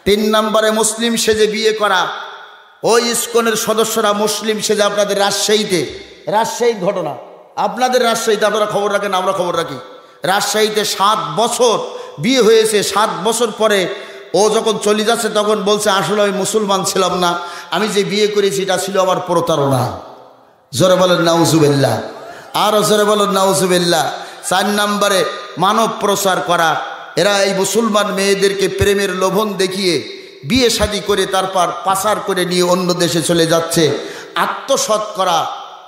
3 নম্বরে মুসলিম সেজে বিয়ে করা। ওই ইসকনের সদস্যরা মুসলিম সেজে আপনাদের রাজশাহীর ঘটনা, আপনাদের রাজশাহীতে আপনারা খবর রাখেন, আমরা খবর রাখি। রাজশাহীতে 7 বছর বিয়ে হয়েছে, 7 বছর পরে ও যখন চলে যাচ্ছে তখন বলছে আসলে আমি মুসলমান ছিলাম না, আমি যে বিয়ে করেছি এটা ছিল আমার প্রতারণা। জোরে বলেন নাউজুবিল্লাহ, আরো জোরে বলেন নাউজুবিল্লাহ। 4 নম্বরে মানব প্রচার করা। এরা এই মুসলমান মেয়েদেরকে প্রেমের লোভন দেখিয়ে বিয়ে শাদী করে তারপর পাচার করে নিয়ে অন্য দেশে চলে যাচ্ছে। আত্মসৎ করা,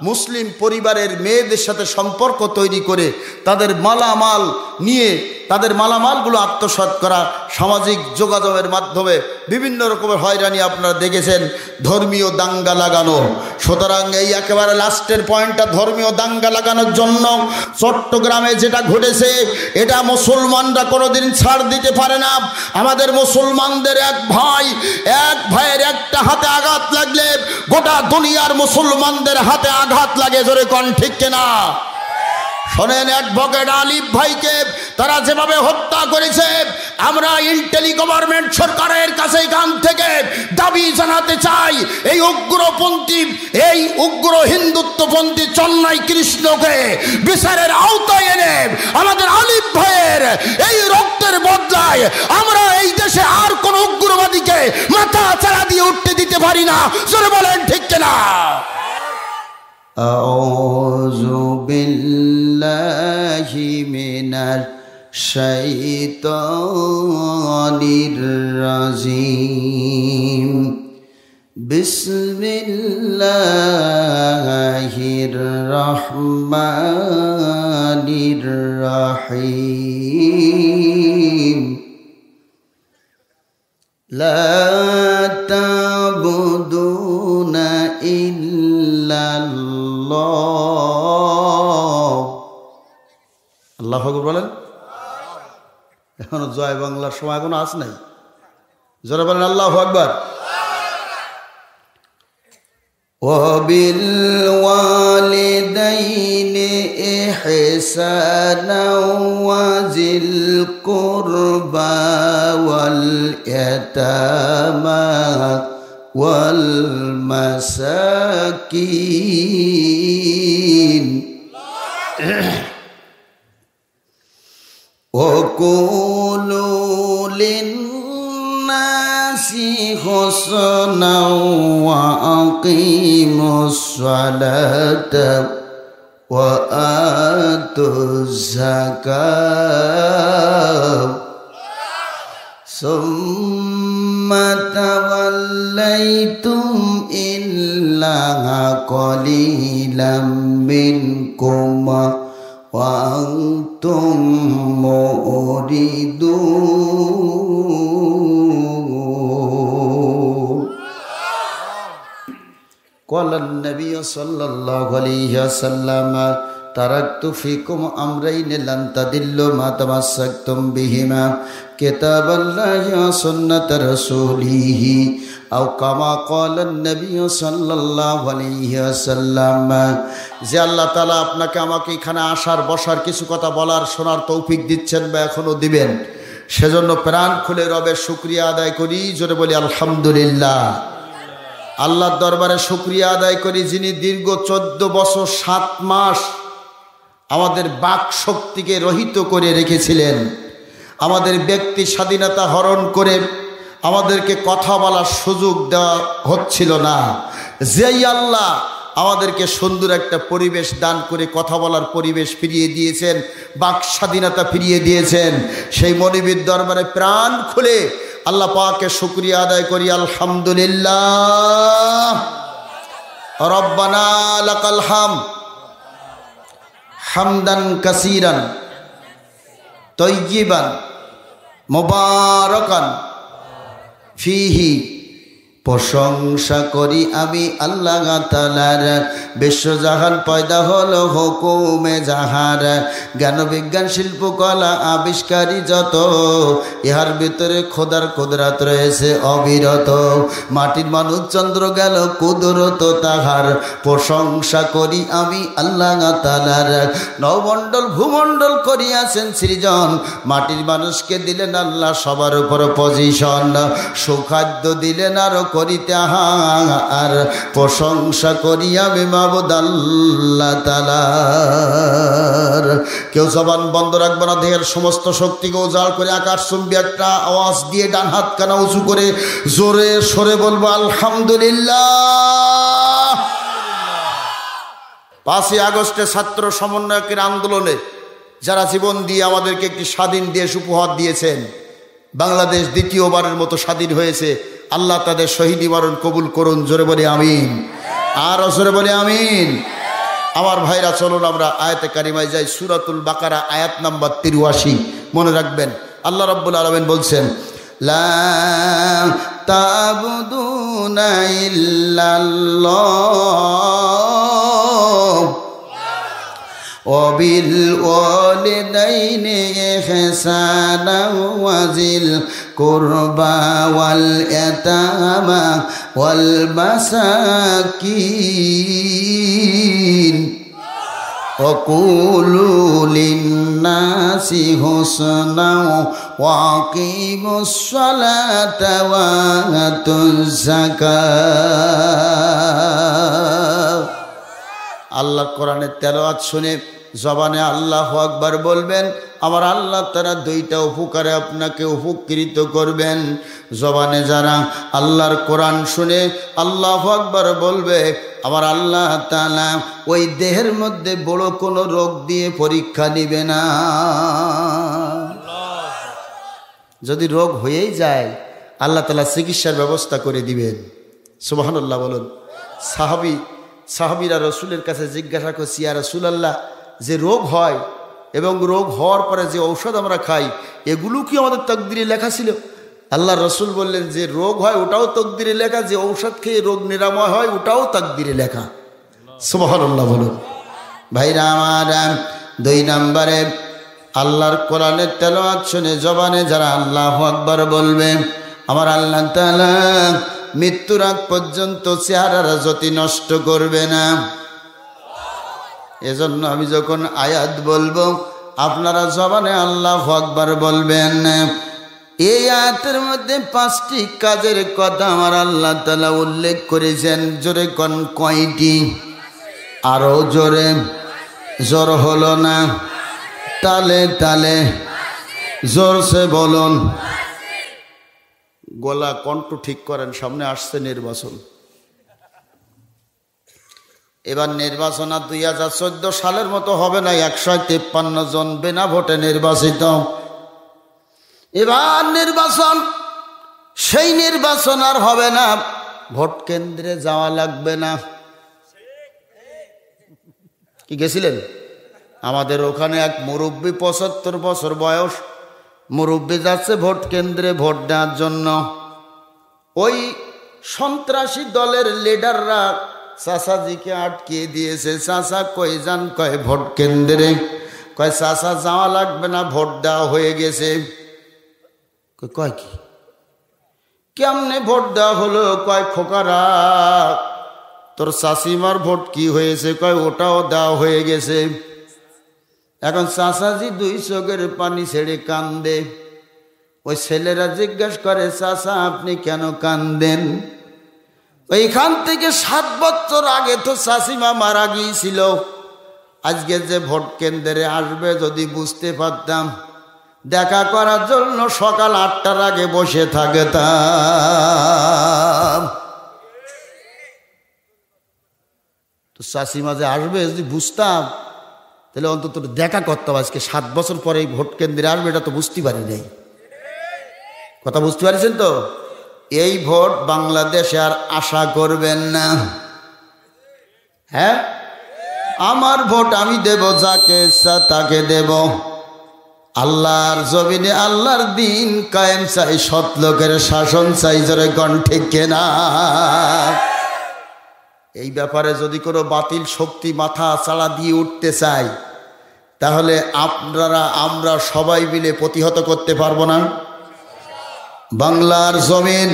মুসলিম পরিবারের মেয়েদের সাথে সম্পর্ক তৈরি করে তাদের মালামাল নিয়ে তাদের মালামালগুলো আত্মসাৎ করা, সামাজিক যোগাযোগের মাধ্যমে বিভিন্ন রকমের হয়রানি আপনারা দেখেছেন। ধর্মীয় দাঙ্গা লাগানো। সুতরাং এই একেবারে লাস্টের পয়েন্টটা, ধর্মীয় দাঙ্গা লাগানোর জন্য চট্টগ্রামে যেটা ঘটেছে এটা মুসলমানরা কোনোদিন ছাড় দিতে পারে না। আমাদের মুসলমানদের এক ভাইয়ের একটা হাতে আঘাত লাগলে গোটা দুনিয়ার মুসলমানদের হাতে আঘাত লাগে। জোরে কোন ঠিক কিনা? শোনেন, অ্যাডভোকেট আলিফ ভাইকে তারা যেভাবে হত্যা করেছে, আমরা ইন্টেলি গভর্নমেন্ট সরকারের কাছে এখান থেকে দাবি জানাতে চাই, এই উগ্র হিন্দুত্বপন্থী চন্নাই কৃষ্ণকে বিচারের আওতায় এনে আমাদের আলিফ ভাইয়ের এই রক্তের বদলায় আমরা এই দেশে আর কোন উগ্রবাদীকে মাথা চাড়া দিয়ে উঠতে দিতে পারি না। জোরে বলেন ঠিক কিনা? আউযু বিল্লাহি মিনাশ শাইতানির রাজিম। বিসমিল্লাহির রহমানির রহিম। লা তা'বুদুনা ইল্লাল্লাহ। আল্লাহু আকবার বলেন। এখনো জয় বাংলার সময় এখনো আস নাই। যারা বলেন আল্লাহু আকবার। ওয়াবিল ওয়ালিদাইনি ইহসানা ওয়াজিল কুরবা ওয়াল ইয়াতামা ওয়াল মাসাকিন وقولوا للناس حسنا وأقيموا الصلاة وآتوا الزكاة ثم توليتم إلا قليلا منكم وأنتم معرضون. قال النبي صلى الله عليه وسلم تركت فيكم أمرين لن تضلوا ما تمسكتم بهما كتاب الله وسنة رسوله أو كما قال النبي صلى الله عليه وسلم. যে আল্লাহ তাআলা আপনাকে আমাকে এখানে আসার বসার কিছু কথা বলার শোনার তৌফিক দিচ্ছেন বা এখনো দিবেন, সেজন্য প্রাণ খুলে রবের শুকরিয়া আদায় করি। জোরে বলি আলহামদুলিল্লাহ। আল্লাহর দরবারে শুকরিয়া আদায় করি যিনি দীর্ঘ 14 বছর 7 মাস আমাদের বাক শক্তিকে রহিত করে রেখেছিলেন, আমাদের ব্যক্তি স্বাধীনতা হরণ করে আমাদেরকে কথা বলার সুযোগ দেওয়া হচ্ছিল না। যেই আল্লাহ আমাদেরকে সুন্দর একটা পরিবেশ দান করে কথা বলার পরিবেশ ফিরিয়ে দিয়েছেন, বাক স্বাধীনতা ফিরিয়ে দিয়েছেন, সেই মনিবের দরবারে প্রাণ খুলে আল্লাহ পাকের শুকরিয়া আদায় করি আলহামদুলিল্লাহ। রব্বানা লাকাল হামদ হামদান কাসীরান তয়্যিবান মুবারাকান ফিহি। প্রশংসা করি আমি আল্লাহ তাআলার, বিশ্বজাহান পয়দা হলো হুকুমে যাহার, জ্ঞান বিজ্ঞান শিল্পকলা আবিষ্কারী যত, ইহার ভিতরে খোদার কুদরত রয়েছে অবিরত, মাটির মানুষ চন্দ্র গেল কুদরত তাহার, প্রশংসা করি আমি আল্লাহ তাআলার। নবমণ্ডল ভূমণ্ডল করিয়াছেন সৃজন, মাটির মানুষকে দিলেন আল্লাহ সবার উপর পজিশন, সুখাদ্য দিলেন আরো করিতে আর, প্রশংসা করি আমি মাবুদ আল্লাহ তাআলার। কেউ জবান বন্ধ রাখবে না, দেহের সমস্ত শক্তিকে উজাড় করে আকাশচুম্বী একটা আওয়াজ দিয়ে ডান হাত কানা উঁচু করে জোরে সরে বলবো আলহামদুলিল্লাহ। 5ই আগস্টে ছাত্র সমন্বয়কের আন্দোলনে যারা জীবন দিয়ে আমাদেরকে একটি স্বাধীন দেশ উপহার দিয়েছেন, বাংলাদেশ দ্বিতীয়বারের মতো স্বাধীন হয়েছে, আল্লাহ তাদের শহীদি মরণ কবুল করুন। জোরে বলে আমিন, আর জোরে বলে আমিন। আমার ভাইরা চলুন আমরা আয়াতে কারিমায় যাই। সূরাতুল বাকারা আয়াত নাম্বার 83 মনে রাখবেন। আল্লাহ রাব্বুল আলামিন বলছেন, লা তা'বুদুনা ইল্লাল্লাহ ওয়া বিল ওয়ালিদাইনি ইহসানা ওয়া যিল কুরবা ওয়াল ইয়াতামা ওয়াল মাসাকিন ওয়া কুলু লিন-নাসি হুসনা ওয়া আকিমুস সালাতা ওয়া আতুজ যাকাত। আল্লাহর কোরআনের তেলাওয়াত শুনে জবানে আল্লাহু আকবার বলবেন, আমার আল্লাহ তারা দুইটা উপকারে আপনাকে উপকৃত করবেন। জবানে যারা আল্লাহর কোরআন শুনে আল্লাহু আকবার বলবে, আমার আল্লাহ তাআলা ওই দেহের মধ্যে বড় কোনো রোগ দিয়ে পরীক্ষা নিবে না। যদি রোগ হয়েই যায় আল্লাহ তাআলা চিকিৎসার ব্যবস্থা করে দিবেন। সুবহানাল্লাহ বলুন। সাহাবীরা রসুলের কাছে জিজ্ঞাসা করছি, ইয়া রাসূলুল্লাহ, যে রোগ হয় এবং রোগ হওয়ার পরে যে ঔষধ আমরা খাই, এগুলো কি আমাদের তকদিরে লেখা ছিল? আল্লাহ রসুল বললেন, যে রোগ হয় ওটাও তকদিরে লেখা, যে ঔষধ খেয়ে রোগ নিরাময় হয় ওটাও তকদিরে লেখা। সুবহানাল্লাহ বলুন। ভাইরা আমার, 2 নম্বরে আল্লাহর কোরআনের তেলাওয়াত শুনে জবানে যারা আল্লাহু আকবার বলবে, আমার আল্লাহ তাআলা মৃত্যুর আগ পর্যন্ত চেহারার জ্যোতি নষ্ট করবে না। এজন্য আমি যখন আয়াত বলবো আপনারা জবানে আল্লাহু আকবার বলবেন। এই আয়াতের মধ্যে 5টি কাজের কথা আমার আল্লাহ তাআলা উল্লেখ করেছেন। জোরে কোন কয়টি? আরো জোরে। জোর হলো না, তালে তালে জোরসে বলুন। গলা কণ্ঠ ঠিক করেন, সামনে আসছে নির্বাচন। এবার নির্বাচন আর 2014 সালের মতো হবে না, 153 জন বিনা ভোটে নির্বাচিত। এবার নির্বাচন, সেই নির্বাচন আর হবে না, ভোট কেন্দ্রে যাওয়া লাগবে না। কি গেছিলেন? আমাদের ওখানে এক মুরব্বী, 75 বছর বয়স, মুরব্বী যাচ্ছে ভোট কেন্দ্রে ভোট দেওয়ার জন্য। ওই সন্ত্রাসী দলের লিডাররা চাচাজিকে আটকে দিয়েছে। চাচা কই যান? কয় ভোট কেন্দ্রে। কয় চাচা যাওয়া লাগবে না, ভোট দেওয়া হয়ে গেছে। কয় কি কেমনে ভোট দেওয়া হলো? কয় খোকারা, তোর চাষিমার ভোট কি হয়েছে? কয় ওটাও দেওয়া হয়ে গেছে। এখন চাচাজি 2 চোখের পানি ছেড়ে কান্দে। ওই ছেলেরা জিজ্ঞাসা করে, চাচা আপনি কেন কান্দেন? ওইখান থেকে 7 বছর আগে তো চাষিমা মারা গিয়েছিল। আজকে যে ভোট কেন্দ্রে আসবে যদি বুঝতে পারতাম, দেখা করার জন্য সকাল 8টার আগে বসে থাকতাম। তো চাষিমা যে আসবে যদি বুঝতাম, তাহলে অন্তত দেখা করতাম। আজকে 7 বছর পরে এই ভোট কেন্দ্রে আসবে, এটা তো বুঝতে পারি নাই। কথা বুঝতে পারছেন তো? এই ভোট বাংলাদেশে আর আশা করবেন না। হ্যাঁ, আমার ভোট আমি দেব, যাকে ইচ্ছা তাকে দেব। আল্লাহর জমিনে আল্লাহর দিন কায়েম চাই, সৎ লোকের শাসন চাই, জোরে কোন ঠিক কিনা? এই ব্যাপারে যদি কোনো বাতিল শক্তি মাথা চাড়া দিয়ে উঠতে চায়, তাহলে আমরা সবাই মিলে প্রতিহত করতে পারবো না? বাংলার জমিন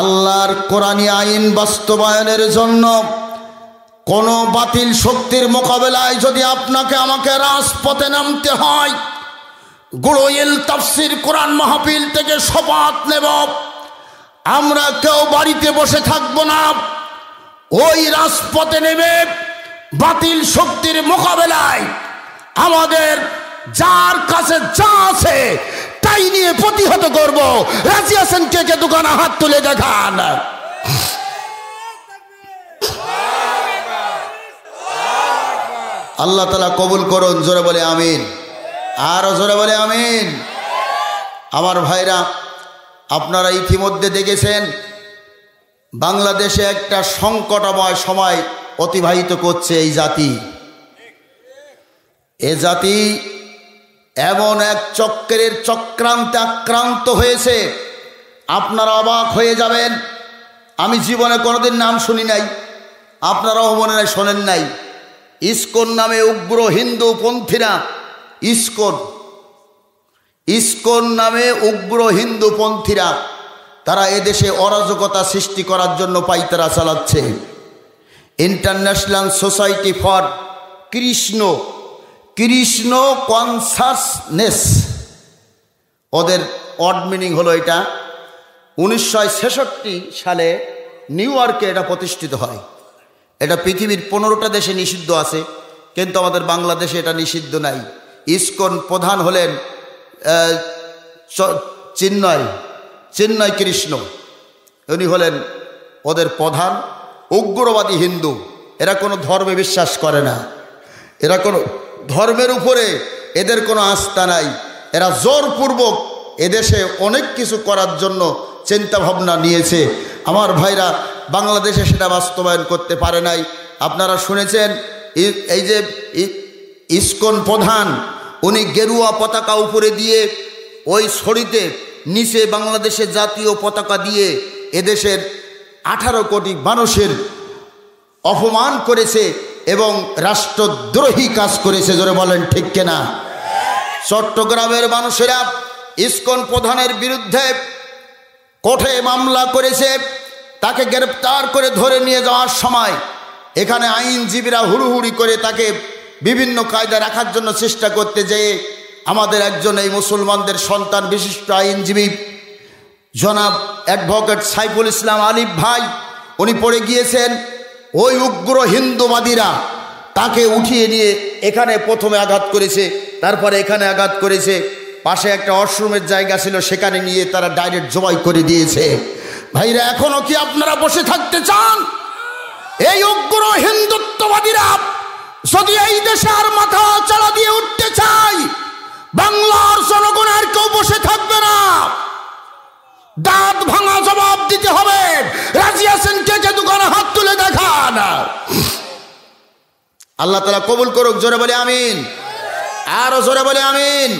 আল্লাহর কোরআনী আইন বাস্তবায়নের জন্য কোন বাতিল শক্তির মোকাবেলায় যদি আপনাকে আমাকে রাজপথে নামতে হয়, গুড়োইল তাফসীর কোরআন মাহফিল থেকে শপথ নেব, আমরা কেউ বাড়িতে বসে থাকবো না, ওই রাজপথে নেমে বাতিল শক্তির মোকাবেলায় আমাদের যার কাছে যা আছে তাই নিয়ে প্রতিহত করব। রাজি আছেন? কে কে দোকানে হাত তুলে দেখান। আল্লাহ তাআলা কবুল করুন, জোরে বলে আমিন। আরো জোরে বলে আমিন। আমার ভাইরা, আপনারা ইতিমধ্যে দেখেছেন বাংলাদেশে একটা সংকটময় সময় অতিবাহিত করছে এই জাতি। এ জাতি এমন এক চক্রের চক্রান্তে আক্রান্ত হয়েছে, আপনারা অবাক হয়ে যাবেন। আমি জীবনে কোনোদিন নাম শুনি নাই, আপনারাও মনে হয় শোনেন নাই। ইসকন নামে উগ্র হিন্দু পন্থীরা, ইসকন নামে উগ্র হিন্দু পন্থীরা, তারা এদেশে অরাজকতা সৃষ্টি করার জন্য পাইতারা চালাচ্ছে। International society for Krishna consciousness, ওদের ওয়ার্ড মিনিং হলো এটা। 1966 সালে নিউ ইয়র্কে এটা প্রতিষ্ঠিত হয়। এটা পৃথিবীর 15টা দেশে নিষিদ্ধ আছে, কিন্তু আমাদের বাংলাদেশে এটা নিষিদ্ধ নাই। ইসকন প্রধান হলেন চিন্ময় কৃষ্ণ, উনি হলেন ওদের প্রধান। উগ্রবাদী হিন্দু, এরা কোনো ধর্মে বিশ্বাস করে না, এরা কোনো ধর্মের উপরে এদের কোনো আস্থা নাই। এরা জোরপূর্বক এদেশে অনেক কিছু করার জন্য চিন্তা ভাবনা নিয়েছে। আমার ভাইরা, বাংলাদেশে সেটা বাস্তবায়ন করতে পারে নাই। আপনারা শুনেছেন এই যে ইসকন প্রধান, উনি গেরুয়া পতাকা উপরে দিয়ে ওই ছড়িতে নিচে বাংলাদেশের জাতীয় পতাকা দিয়ে এদেশের 18 কোটি মানুষের অপমান করেছে এবং রাষ্ট্রদ্রোহী কাজ করেছে। জোরে বলেন ঠিক কিনা? চট্টগ্রামের মানুষেরা ইসকন প্রধানের বিরুদ্ধে কোর্টে মামলা করেছে। তাকে গ্রেপ্তার করে ধরে নিয়ে যাওয়ার সময় এখানে আইনজীবীরা হুড়ুহুড়ি করে তাকে বিভিন্ন কায়দা রাখার জন্য চেষ্টা করতে যেয়ে আমাদের একজন এই মুসলমানদের সন্তান বিশিষ্ট আইনজীবী জনাব অ্যাডভোকেট সাইফুল ইসলাম আলিফ ভাই, উনি পড়ে গিয়েছেন। ওই উগ্র হিন্দুবাদীরা তাকে উঠিয়ে নিয়ে এখানে প্রথমে আঘাত করেছে, তারপরে এখানে আঘাত করেছে। পাশে একটা ওয়াশরুমের জায়গা ছিল, সেখানে নিয়ে তারা ডাইরেক্ট জবাই করে দিয়েছে। ভাইরা, এখনো কি আপনারা বসে থাকতে চান? এই উগ্র হিন্দুত্ববাদীরা যদি এই দেশে আর মাথা চালা দিয়ে উঠতে চায়, বাংলার জনগণ আর কেউ বসে থাকবে না। দাঁত ভাঙা জবাব দিতে হবে। রাজি আছেন? কে কে দোকানে হাত তুলে দেখান। আল্লাহ তাআলা কবুল করুক, জোরে বলে আমিন। আরো জোরে বলে আমিন।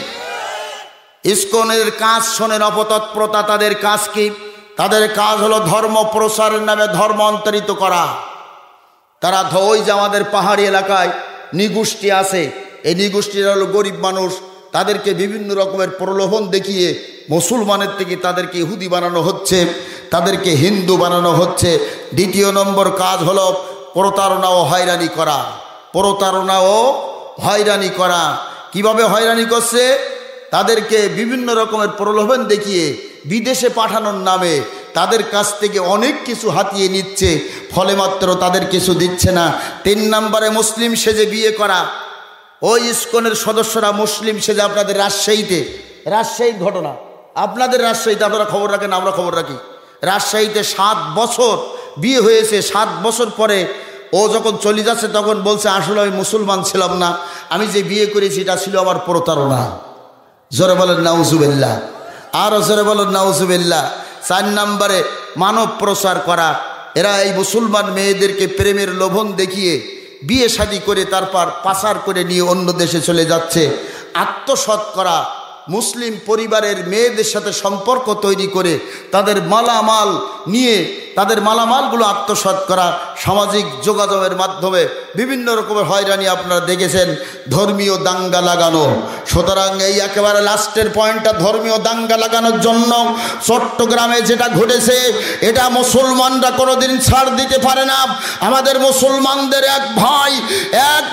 ইসকনের কাজ শোনেন, অপতৎপরতা। তাদের কাজ কি? তাদের কাজ হলো ধর্ম প্রসারের নামে ধর্ম অন্তরিত করা। তারা ওই যে আমাদের পাহাড়ি এলাকায় নিগোষ্ঠী আছে, এই নিগোষ্ঠীরা হলো গরিব মানুষ, তাদেরকে বিভিন্ন রকমের প্রলোভন দেখিয়ে মুসলমানের থেকে তাদেরকে ইহুদি বানানো হচ্ছে, তাদেরকে হিন্দু বানানো হচ্ছে। দ্বিতীয় নম্বর কাজ হলো প্রতারণা ও হয়রানি করা। প্রতারণা ও হয়রানি করা। কিভাবে হয়রানি করছে? তাদেরকে বিভিন্ন রকমের প্রলোভন দেখিয়ে বিদেশে পাঠানোর নামে তাদের কাছ থেকে অনেক কিছু হাতিয়ে নিচ্ছে, ফলে মাত্র তাদের কিছু দিচ্ছে না। 3 নম্বরে মুসলিম সেজে বিয়ে করা। ওই ইসকনের সদস্যরা মুসলিম সেজে আপনাদের রাজশাহীর ঘটনা, আপনাদের রাজশাহীতে আপনারা খবর রাখেন, আমরা খবর রাখি। রাজশাহীতে 7 বছর বিয়ে হয়েছে। 7 বছর পরে ও যখন চলে যাচ্ছে তখন বলছে, আসলে আমি মুসলমান ছিলাম না, আমি যে বিয়ে করেছি এটা ছিল আমার প্রতারণা। জোরে বলেন নাউজুবিল্লাহ। আরো জোরে বলেন নাউজুবিল্লাহ। 4 নম্বরে মানব প্রচার করা। এরা এই মুসলমান মেয়েদেরকে প্রেমের লোভন দেখিয়ে বিয়ে শাদী করে তারপর পাচার করে নিয়ে অন্য দেশে চলে যাচ্ছে। আত্মসৎ করা, মুসলিম পরিবারের মেয়েদের সাথে সম্পর্ক তৈরি করে তাদের মালামাল নিয়ে তাদের মালামালগুলো আত্মসাৎ করা, সামাজিক যোগাযোগের মাধ্যমে বিভিন্ন রকমের হয়রানি আপনারা দেখেছেন, ধর্মীয় দাঙ্গা লাগানো। সুতরাং এই একেবারে লাস্টের পয়েন্টটা, ধর্মীয় দাঙ্গা লাগানোর জন্য চট্টগ্রামে যেটা ঘটেছে এটা মুসলমানরা কোনোদিন ছাড় দিতে পারে না। আমাদের মুসলমানদের এক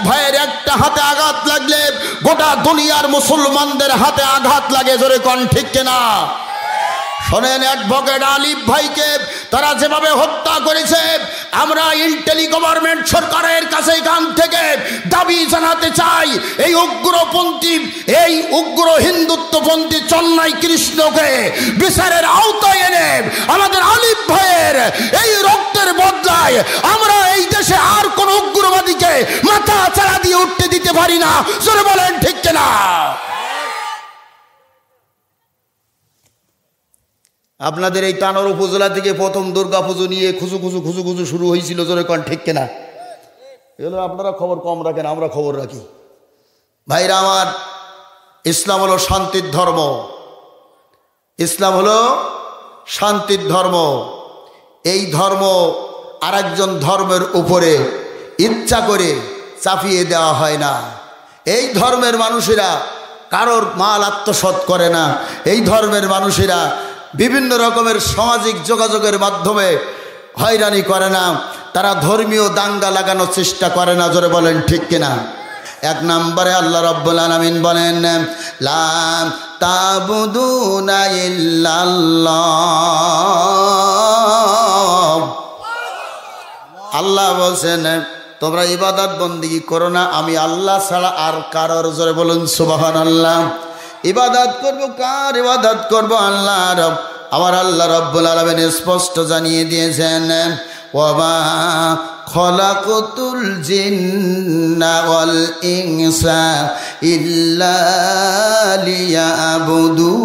ভাইয়ের একটা হাতে আঘাত লাগলে গোটা দুনিয়ার মুসলমানদের হাতে আঘাত লাগে, জোরে কোন ঠিক কিনা? শোনেন, অ্যাডভোকেট আলিফ ভাইকে তারা যেভাবে হত্যা করেছে, আমরা ইন্টেলি গভর্নমেন্ট সরকারের কাছে এখান থেকে দাবি জানাতে চাই, এই উগ্রপন্থী, এই উগ্র হিন্দুত্বপন্থী চন্নাই কৃষ্ণকে বিচারের আওতায় এনে আমাদের আলিফ ভাইয়ের এই রক্তের বদলায় আমরা এই দেশে আর কোন উগ্রবাদীকে মাথা চাড়া দিয়ে উঠতে দিতে পারি না, জোরে বলেন ঠিক কিনা? আপনাদের এই তানোর উপজেলা থেকে প্রথম দুর্গাপুজো নিয়ে খুজু শুরু হয়েছিল, জোরে কোন ঠিক কিনা? এগুলো আপনারা খবর কম রাখেন, আমরা খবর রাখি। ভাইরা আমার, ইসলাম হলো শান্তির ধর্ম, ইসলাম হলো শান্তির ধর্ম। এই ধর্ম আরেকজন ধর্মের উপরে ইচ্ছা করে চাপিয়ে দেওয়া হয় না। এই ধর্মের মানুষেরা কারোর মাল আত্মসাৎ করে না। এই ধর্মের মানুষেরা বিভিন্ন রকমের সামাজিক যোগাযোগের মাধ্যমে হয়রানি করে না, তারা ধর্মীয় দাঙ্গা লাগানোর চেষ্টা করে না, জোরে বলেন ঠিক কিনা? এক নম্বরে আল্লাহ রাব্বুল আলামিন বলেন, লা তাবুদুনা ইল্লাল্লাহ। আল্লাহ বলছেন তোমরা ইবাদত বন্দেগী করো না আমি আল্লাহ ছাড়া আর কারোর, জোরে বলুন সুবহানাল্লাহ। ইবাদত করব কার? ইবাদত করব আল্লাহর। আমার আল্লাহ রাব্বুল আলামিন স্পষ্ট জানিয়ে দিয়েছেন, ওয়া খলাকতুল জিন্না ওয়াল ইনসা ইল্লা লিয়াবুদুন।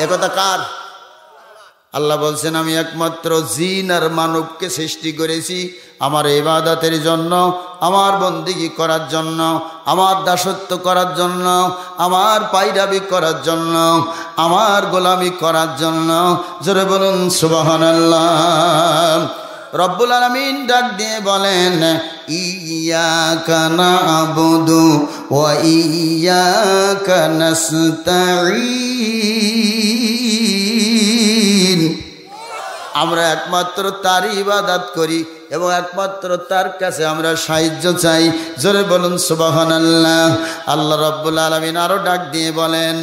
একথা কার? আল্লাহ বলছেন আমি একমাত্র জিন আর মানবকে সৃষ্টি করেছি আমার ইবাদতের জন্য, আমার বন্দেগী করার জন্য, আমার দাসত্ব করার জন্য, আমার পায়রাবি করার জন্য, আমার গোলামি করার জন্য, জোরে বলুন সুবহানাল্লাহ। রব্বুল আলামিন ডাক দিয়ে বলেন, ইয়্যাকা না'বুদু ওয়া ইয়্যাকা নাস্তাঈন। আমরা একমাত্র তারই ইবাদত করি এবং একমাত্র তার কাছে আমরা সাহায্য চাই, জোরে বলুন সুবহানাল্লাহ। আল্লাহ রাব্বুল আলামিন আরো ডাক দিয়ে বলেন,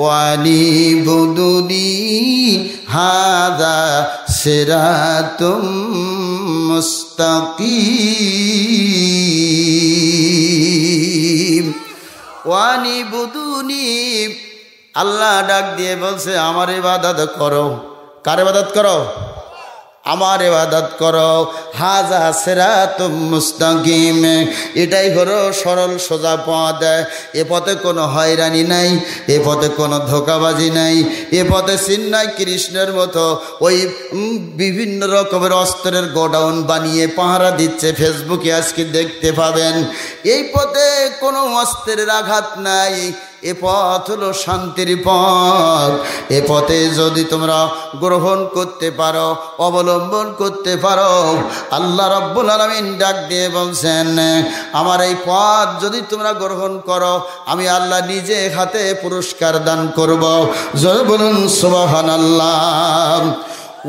ওয়ানিবুদুনি হাযা সিরাতুম মুস্তাকিম। ওয়ানিবুদুনি, আল্লাহ ডাক দিয়ে বলছে আমার ইবাদত করো। কার ইবাদত করো? আমার ইবাদত করো। হাযা সিরাতুম মুস্তাকিম, এটাই হলো সরল সোজা পথ। এ পথে কোনো হয়রানি নাই, এ পথে কোনো ধোঁকাবাজি নাই, এ পথে চিন্নাই কৃষ্ণের মতো ওই বিভিন্ন রকমের অস্ত্রের গোডাউন বানিয়ে পাহারা দিচ্ছে, ফেসবুকে আজকে দেখতে পাবেন। এই পথে কোনো অস্ত্রের আঘাত নাই। এ পথ হলো শান্তির পথ। এ পথে যদি তোমরা গ্রহণ করতে পারো, অবলম্বন করতে পারো, আল্লাহ রাব্বুল আলামিন ডাক দিয়ে বলছেন আমার এই পথ যদি তোমরা গ্রহণ করো আমি আল্লাহ নিজে হাতে পুরস্কার দান করব, জোরে বলুন সুবহানাল্লাহ।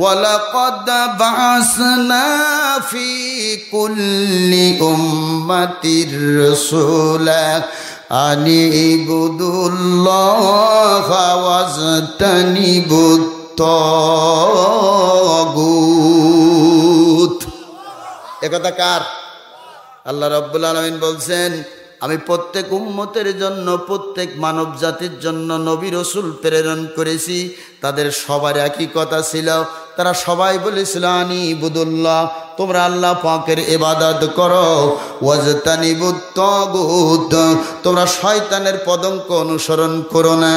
ওয়ালাকাদ বা'আসনা ফি কুল্লি উম্মাতির রাসূলা আনি ইবুদুল্লাহ ওয়াজতানিবুত তাগুত। একথা কার? আল্লাহ রাব্বুল আলামিন বলছেন আমি প্রত্যেক উম্মতের জন্য, প্রত্যেক মানব জাতির জন্য নবী রাসূল প্রেরণ করেছি। তাদের সবার একই কথা ছিল, তারা সবাই বলেছিল আনি ইবুদুল্লাহ, তোমরা আল্লাহ পাকের ইবাদত করো, ওয়াজতানিবুত তাগুত, তোমরা শয়তানের পদঙ্ক অনুসরণ করো না।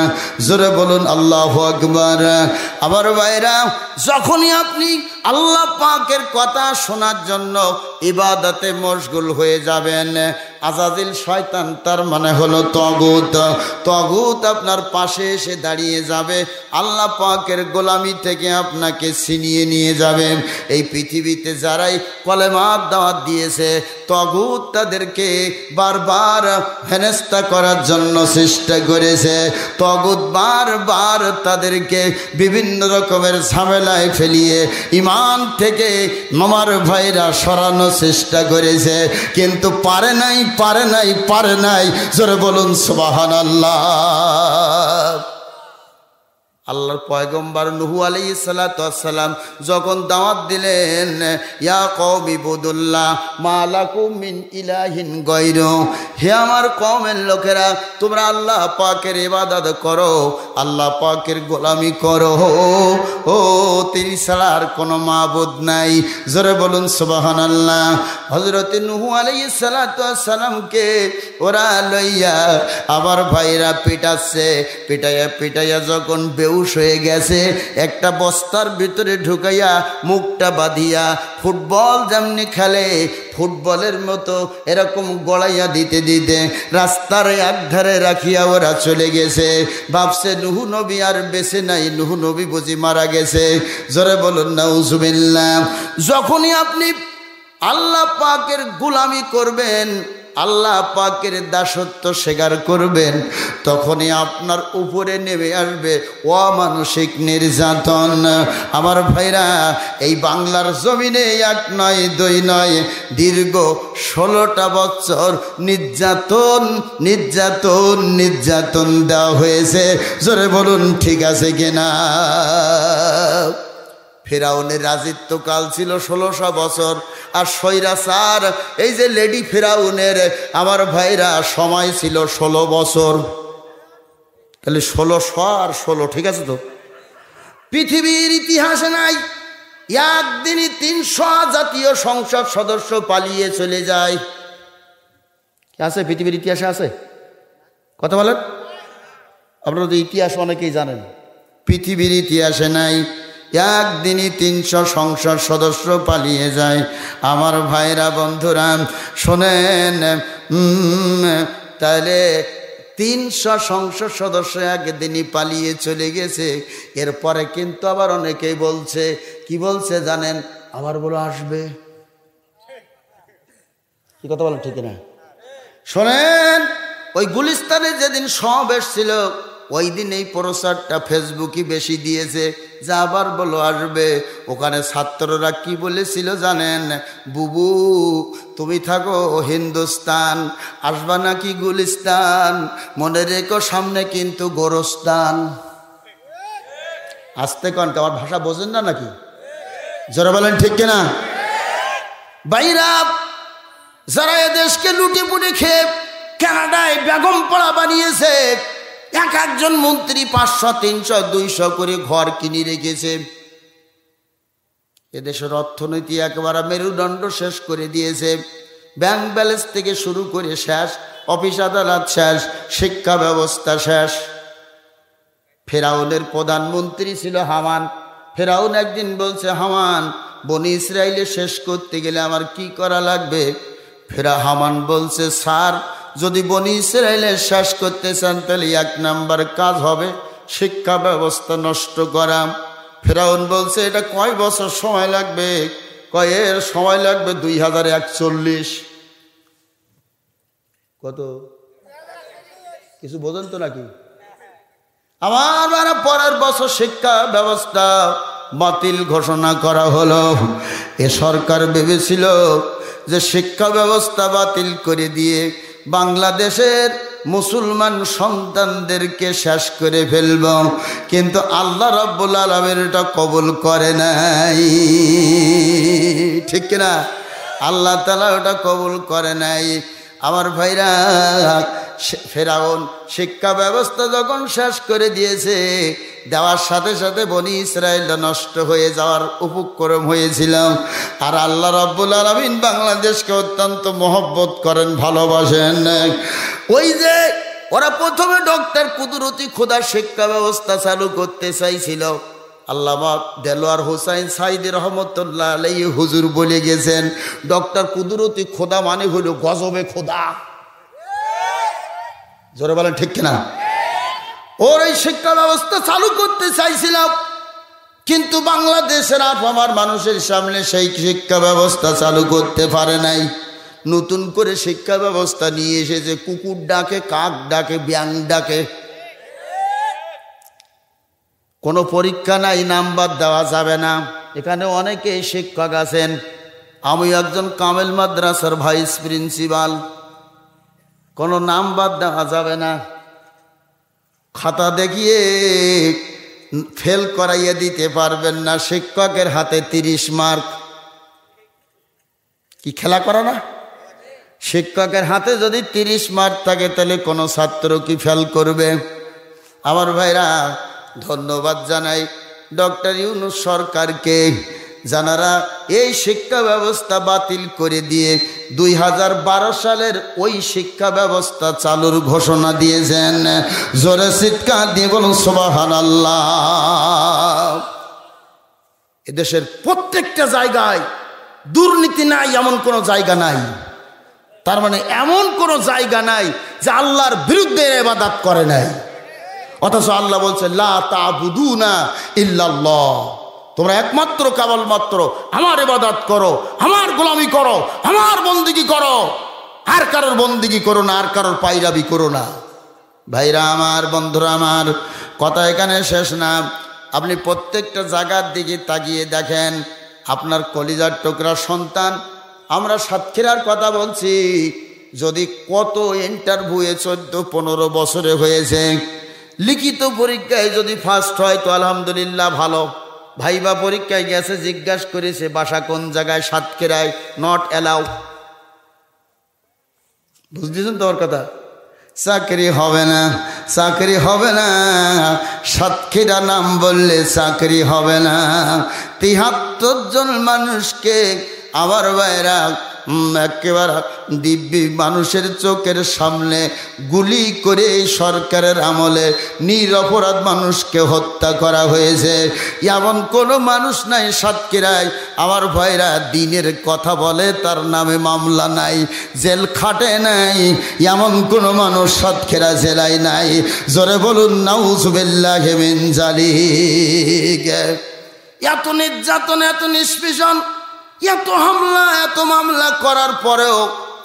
জোরে বলুন আল্লাহু আকবার। আবার ভাইরা, যখনই আপনি আল্লাহ পাকের কথা শোনার জন্য ইবাদতে মশগুল হয়ে যাবেন, আজাজিল শয়তান তার মানে হলো তাগুত, তাগুত আপনার পাশে এসে দাঁড়িয়ে যাবে, আল্লাহ পাকের গোলামি থেকে আপনাকে ছিনিয়ে নিয়ে যাবে। এই পৃথিবীতে যারাই কলেমার দাওয়াত দিয়েছে, তাগুত তাদেরকে বারবার হেনস্থা করার জন্য চেষ্টা করেছে, তাগুত বারবার তাদেরকে বিভিন্ন রকমের ঝামেলায় ফেলিয়ে ইমান থেকে আমার ভাইরা সরানোর চেষ্টা করেছে, কিন্তু পারে নাই, পারে নাই, পারে নাই। জোরে বলুন সুবহানাল্লাহ। আল্লাহর পয়গম্বর নূহ আলাইহিস সালাতু ওয়াস সালাম যখন দাওয়াত দিলেন, ইয়া কওমি বুদুল্লাহ মা লাকুম মিন ইলাহিন গায়রু, হে আমার কওমের লোকেরা, তোমরা আল্লাহ পাকের ইবাদত করো, আল্লাহ পাকের গোলামি করো, ও তিনি ছাড়া আর কোনো মাবুদ নাই। জোরে বলুন সুবহানাল্লাহ। হযরত নূহ আলাইহিস সালাতু ওয়াস সালামকে ওরা লইয়া আবার ভাইরা পিটাচ্ছে, পিটাইয়া পিটাইয়া যখন হয়ে গেছে, একটা বস্তার ভিতরে ঢুকাইয়া মুখটা বাঁধিয়া ফুটবল যেমনি খেলে ফুটবলের মতো এরকম গড়াইয়া দিতে দিতে রাস্তার একধারে রাখিয়া ওরা চলে গেছে। ভাবছে নূহ নবী আর বেঁচে নাই, নূহ নবী বুঝি মারা গেছে। জোরে বলুন নাউজুবিল্লাহ। যখনই আপনি আল্লাহ পাকের গোলামি করবেন, আল্লাহ পাকের দাসত্ব স্বীকার করবেন, তখনই আপনার উপরে নেমে আসবে অমানসিক নির্যাতন। আমার ভাইরা, এই বাংলার জমিনে এক নয় দুই নয়, দীর্ঘ 16টা বছর নির্যাতন নির্যাতন নির্যাতন দেওয়া হয়েছে। জোরে বলুন ঠিক আছে কিনা? ফেরাউনের রাজত্বকাল ছিল 1600 বছর, আর স্বৈরাচার এই যে লেডি ফেরাউনের আমার ভাইরা সময় ছিল 16 বছর। তাহলে 1600 আর 16, ঠিক আছে তো? পৃথিবীর ইতিহাসে নাই একদিনই 300 জাতীয় সংসদ সদস্য পালিয়ে চলে যায়। আছে পৃথিবীর ইতিহাসে? আছে? কথা বলেন। আপনারা তো ইতিহাস অনেকেই জানেন, পৃথিবীর ইতিহাসে নাই একদিনই 300 সংসদ সদস্য পালিয়ে যায়। আমার ভাইরা বন্ধুরা শোনেন, তাহলে 300 সংসদ সদস্য একদিনই পালিয়ে চলে গেছে। এরপরে কিন্তু আবার অনেকেই বলছে, কি বলছে জানেন? আবার বলো আসবে। কি কথা বলেন ঠিক না? শোনেন, ওই গুলিস্তানে যেদিন সমাবেশ ছিল, ওই দিন এই প্রচারটা ফেসবুকে বেশি দিয়েছে, যা আবার বলো আসবে। ওখানে ছাত্ররা কি বলেছিল জানেন? বুবু তুমি থাকো হিন্দুস্তান, আসবা নাকি গুলিস্তান, মনে রেখো সামনে কিন্তু গোরস্তান। আসতে কন, আমার ভাষা বোঝেন না নাকি? যারা বলেন ঠিক কিনা? বাইরা যারা এদেশকে লুটে পুটে খেয়ে কানাডায় বেগম পাড়া বানিয়েছে, এক একজন মন্ত্রী 500, 300, 200 করে ঘর কিনে রেখেছে। এদেশের অর্থনীতি একেবারে মেরুদণ্ড শেষ করে দিয়েছে। ব্যাংক ব্যালেন্স থেকে শুরু করে শেষ, অফিস আদালত শেষ, শিক্ষা ব্যবস্থা শেষ। ফেরাউনের প্রধানমন্ত্রী ছিল হামান। ফেরাউন একদিন বলছে, হামান বনি ইসরায়েলে শেষ করতে গেলে আমার কি করা লাগবে? হামান বলছে, স্যার যদি বনি ইসরায়েলে শেষ করতে চান তাহলে 1 নাম্বার কাজ হবে শিক্ষা ব্যবস্থা নষ্ট করা। ফেরাউন বলছে, এটা কয় বছর সময় লাগবে? এর সময় লাগবে 2041। কত? কিছু বোঝেন তো নাকি? আমার পরের বছর শিক্ষা ব্যবস্থা বাতিল ঘোষণা করা হলো। এ সরকার ভেবেছিল যে শিক্ষা ব্যবস্থা বাতিল করে দিয়ে বাংলাদেশের মুসলমান সন্তানদেরকে শেষ করে ফেলব, কিন্তু আল্লাহ রাব্বুল আলামিন এটা কবুল করে নাই। ঠিক কিনা? আল্লাহ তাআলা ওটা কবুল করে নাই। আমার ভাইরা, ফেরাউন শিক্ষা ব্যবস্থা যখন শেষ করে দিয়েছে, দেওয়ার সাথে সাথে বনি ইসরায়েল নষ্ট হয়ে যাওয়ার উপক্রম হয়েছিল। আর আল্লাহ রাব্বুল আলামিন বাংলাদেশকে অত্যন্ত মহব্বত করেন, ভালোবাসেন। ওই যে ওরা প্রথমে ডক্টর কুদরতি খোদা শিক্ষা ব্যবস্থা চালু করতে চাইছিল, আল্লামা দেলোয়ার হোসাইন সাইদি রহমতুল্লাহ আলাইহি হুজুর বলে গেছেন, ডক্টর কুদরতি খোদা মানে হলো গজবে খোদা। জোরে বলেন ঠিক কিনা? ওর এই শিক্ষা ব্যবস্থা চালু করতে চাইছিলাম, কিন্তু বাংলাদেশের আপামার মানুষের সামনে সেই শিক্ষা ব্যবস্থা চালু করতে পারে নাই। নতুন করে শিক্ষা ব্যবস্থা নিয়ে এসেছে, কুকুর ডাকে, কাক ডাকে, ব্যাং ডাকে। কোনো পরীক্ষা নাই, নাম্বার দেওয়া যাবে না। এখানে অনেকেই শিক্ষক আছেন, আমি একজন কামেল মাদ্রাসার ভাইস প্রিন্সিপাল। কোনো নাম্বার দেওয়া যাবে না, খাতা দেখিয়ে ফেল করাইয়ে দিতে পারবেন না। শিক্ষকের হাতে 30 মার্ক। কি খেলা করে না? শিক্ষকের হাতে যদি 30 মার্ক থাকে তাহলে কোনো ছাত্র কি ফেল করবে? আমার ভাইরা, ধন্যবাদ জানাই ডক্টর ইউনূস সরকারকে, যারা এই শিক্ষা ব্যবস্থা বাতিল করে দিয়ে 2012 সালের ওই শিক্ষা ব্যবস্থা চালুর ঘোষণা দিয়েছেন। জোরে চিৎকার দিয়ে বলুন সুবহানাল্লাহ। এদেশের প্রত্যেকটা জায়গায় দুর্নীতি নাই এমন কোনো জায়গা নাই। তার মানে এমন কোনো জায়গা নাই যে আল্লাহর বিরুদ্ধে ইবাদত করে নাই। অথচ আল্লাহ বলছে লা তা'বুদুনা ইল্লাল্লাহ, তোমরা একমাত্র কেবলমাত্র আমার ইবাদত করো, আমার গোলামি করো, আমার বন্দেগী করো, আর কারোর বন্দেগী করো না, আর কারোর পায়রাবি করো না। ভাইরা আমার, বন্ধুরা আমার, কথা এখানে শেষ না। আপনি প্রত্যেকটা জায়গার দিকে তাকিয়ে দেখেন, আপনার কলিজার টুকরা সন্তান, আমরা সাতক্ষীরার কথা বলছি, যদি কত ইন্টারভিউয়ে 14-15 বছরে হয়েছে, লিখিত পরীক্ষায় যদি ফার্স্ট হয় তো আলহামদুলিল্লাহ ভালো। ভাইবা পরীক্ষায় গেছে, জিজ্ঞাসা করেছে বাসা কোন জায়গায়, সাতক্ষীরায়, নট অ্যালাউ। বুঝতেছেন তো ওর কথা? চাকরি হবে না, চাকরি হবে না, সাতক্ষীরা নাম বললে চাকরি হবে না। 73 জন মানুষকে আমার ভাইরা একেবারে দিব্যি মানুষের চোখের সামনে গুলি করে এই সরকারের আমলে নিরপরাধ মানুষকে হত্যা করা হয়েছে। এমন কোনো মানুষ নাই সাতক্ষীরায় আমার ভাইরা দিনের কথা বলে তার নামে মামলা নাই, জেল খাটে নাই, এমন কোনো মানুষ সাতক্ষীরা জেলায় নাই। জোরে বলুন নাউযুবিল্লাহি মিন যালিক। এত নির্যাতন, এত নিষ্পেষণ, এত হামলা, এত মামলা করার পরেও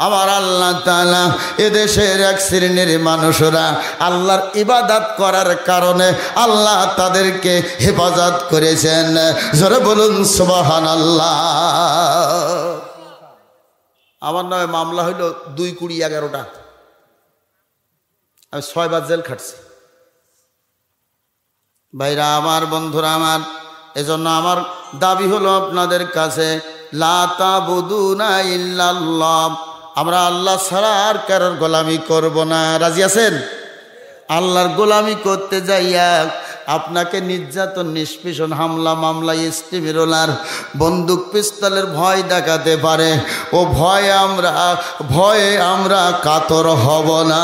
আমার আল্লাহ তাআলা এদেশের এক শ্রেণীর মানুষরা আল্লাহর ইবাদত করার কারণে আল্লাহ তাদেরকে হেফাজত করেছেন। জোরে বলুন সুবহানাল্লাহ। আমার নামে মামলা হইল 2-11টা, আমি 6 বার জেল খাটছি। ভাইরা আমার, বন্ধুরা আমার, এজন্য আমার দাবি হলো আপনাদের কাছে, লা তা'বুদুনা ইল্লাল্লাহ, আমরা আল্লাহ ছাড়া আর কারোর গোলামি করব না। রাজি আছেন? আল্লাহর গোলামি করতে যাইয়া আপনাকে নির্যাতন, নিষ্পেষণ, হামলা, মামলা, ইস্টিমিরোলার, বন্দুক, পিস্তলের ভয় দেখাতে পারে। ও ভয়ে আমরা কাতর হব না।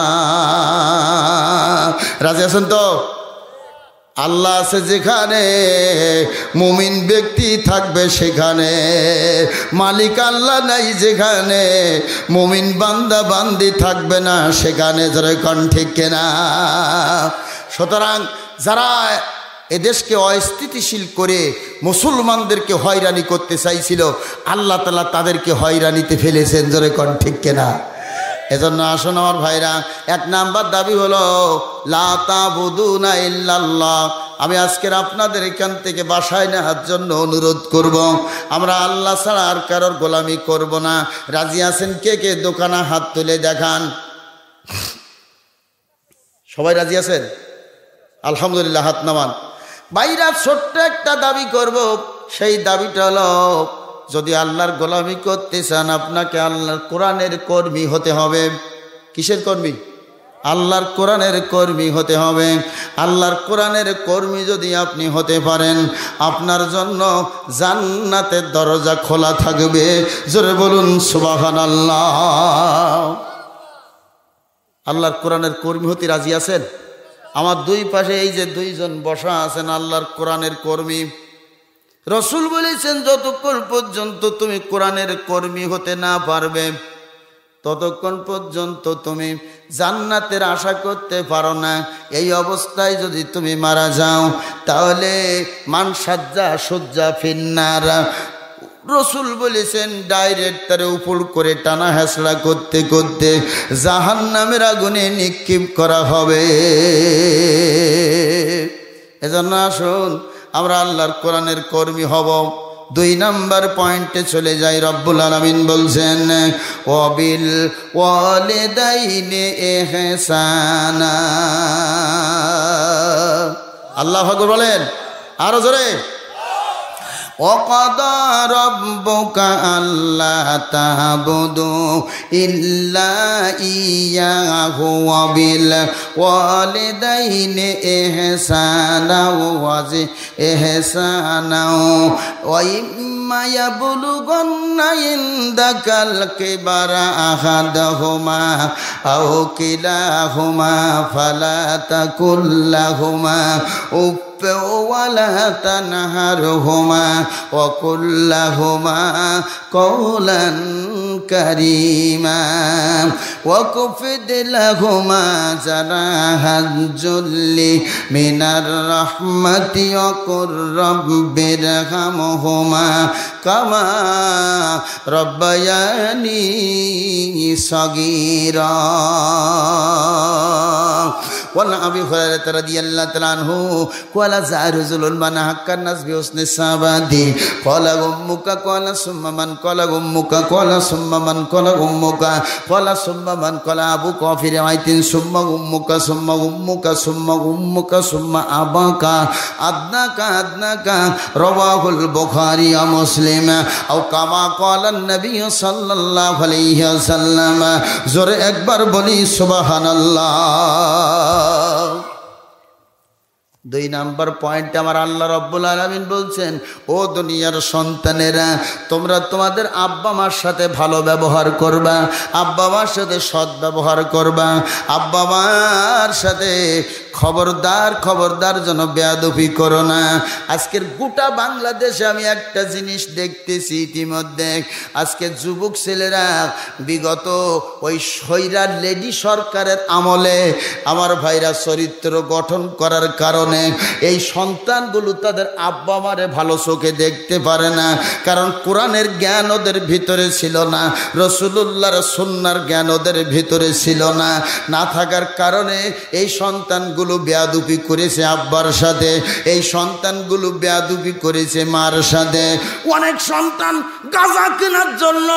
রাজি আছেন তো? আল্লাহ আছে যেখানে, মুমিন ব্যক্তি থাকবে সেখানে। মালিক আল্লাহ নাই যেখানে, মুমিন বান্দা বান্দি থাকবে না সেখানে। যারা কোন ঠিক কিনা? সুতরাং যারা এদেশকে অস্থিতিশীল করে মুসলমানদেরকে হয়রানি করতে চাইছিল, আল্লাহ তাআলা তাদেরকে হয়রানিতে ফেলেছেন। যারা কোন ঠিক কিনা? এজন্য আসুন আমার ভাইরা, 1 নাম্বার দাবি হলো লা তা'বুদুনা ইল্লাল্লাহ। আমি আজকের আপনাদের এখান থেকে বাসায় নেওয়ার জন্য অনুরোধ করব, আমরা আল্লাহ ছাড়া আর কারোর গোলামি করব না। রাজি আছেন কে কে? দোকানে হাত তুলে দেখান। সবাই রাজি আছেন? আলহামদুলিল্লাহ, হাত নামান। ভাইরা, ছোট্ট একটা দাবি করব, সেই দাবিটা হলো, যদি আল্লাহর গোলামি করতে চান আপনাকে আল্লাহর কোরআনের কর্মী হতে হবে। কিসের কর্মী? আল্লাহর কোরআনের কর্মী হতে হবে। আল্লাহর কোরআনের কর্মী যদি আপনি হতে পারেন, আপনার জন্য জান্নাতের দরজা খোলা থাকবে। জোরে বলুন সুবহানাল্লাহ। আল্লাহর কোরআনের কর্মী হতে রাজি আছেন? আমার দুই পাশে এই যে দুইজন বসা আছেন আল্লাহর কোরআনের কর্মী। রসুল বলেছেন, যতক্ষণ পর্যন্ত তুমি কোরআনের কর্মী হতে না পারবে, ততক্ষণ পর্যন্ত তুমি জান্নাতের আশা করতে পারো না। এই অবস্থায় যদি তুমি মারা যাও, তাহলে মান সাজ্জা সজ্জা ফিন্নার। রসুল বলেছেন, ডাইরেক্ট তার উপর করে টানা হেঁচড়া করতে করতে জাহান্নামের আগুনে নিক্ষেপ করা হবে। এজন্য আসুন আমরা আল্লাহর কোরআনের কর্মী হব। 2 নম্বর পয়েন্টে চলে যাই। রব্বুল আলামিন বলছেন, ওয়াবিল ওয়ালিদাইনি ইহসানা। আল্লাহু আকবার বলেন আরো জোরে। وَقَضَى رَبُّكَ أَلَّا تَعْبُدُوا إِلَّا إِيَّاهُ وَبِالْوَالِدَيْنِ إِحْسَانًا وَإِمَّا يَبْلُغَنَّ عِندَكَ الْكِبَرَ أَحَدُهُمَا أَوْ كِلَاهُمَا فَلَا تَقُل لَّهُمَا أُفٍّ ولا تنهرهما وقل لهما قولا كريما وخفض لهما جناح الذل من الرحمة وقل رب ارحمهما كما ربياني صغيرا. وعن أبي هريرة رضي الله تعالى عنه قال زار رجل من حق الناس بحسن الصحابة قال أمك قال ثم من قال أمك قال ثم من قال أمك قال ثم من قال أبوك في رواية ثم أمك ثم أمك ثم أمك ثم أباك أدناك رواه البخاري ومسلم أو كما قال النبي صلى الله عليه وسلم. জোরে একবার বলি সুবহানাল্লাহ। 2 নম্বর পয়েন্ট আমার আল্লাহ রাব্বুল আলামিন বলছেন, ও দুনিয়ার সন্তানেরা, তোমরা তোমাদের আব্বা মার সাথে ভালো ব্যবহার করবা, আব্বা মার সাথে সৎ ব্যবহার করবা। আব্বা মার সাথে খবরদার যেন বেয়াদবি করো না। আজকের গোটা বাংলাদেশে আমি একটা জিনিস দেখতেছি ইতিমধ্যে, আজকে যুবক ছেলেরা বিগত ওই স্বৈরার লেডি সরকারের আমলে আমার ভাইরা চরিত্র গঠন করার কারণে এই সন্তানগুলো তাদের আব্বা মারে ভালো চোখে দেখতে পারে না। কারণ কোরআনের জ্ঞান ওদের ভিতরে ছিল না, রাসূলুল্লাহর সুন্নাহর জ্ঞান ওদের ভিতরে ছিল না। না থাকার কারণে এই সন্তানগুলো বেয়াদবি করেছে আব্বার সাথে, এই সন্তানগুলো বেয়াদবি করেছে মার সাথে। অনেক সন্তান গাঁজা কেনার জন্য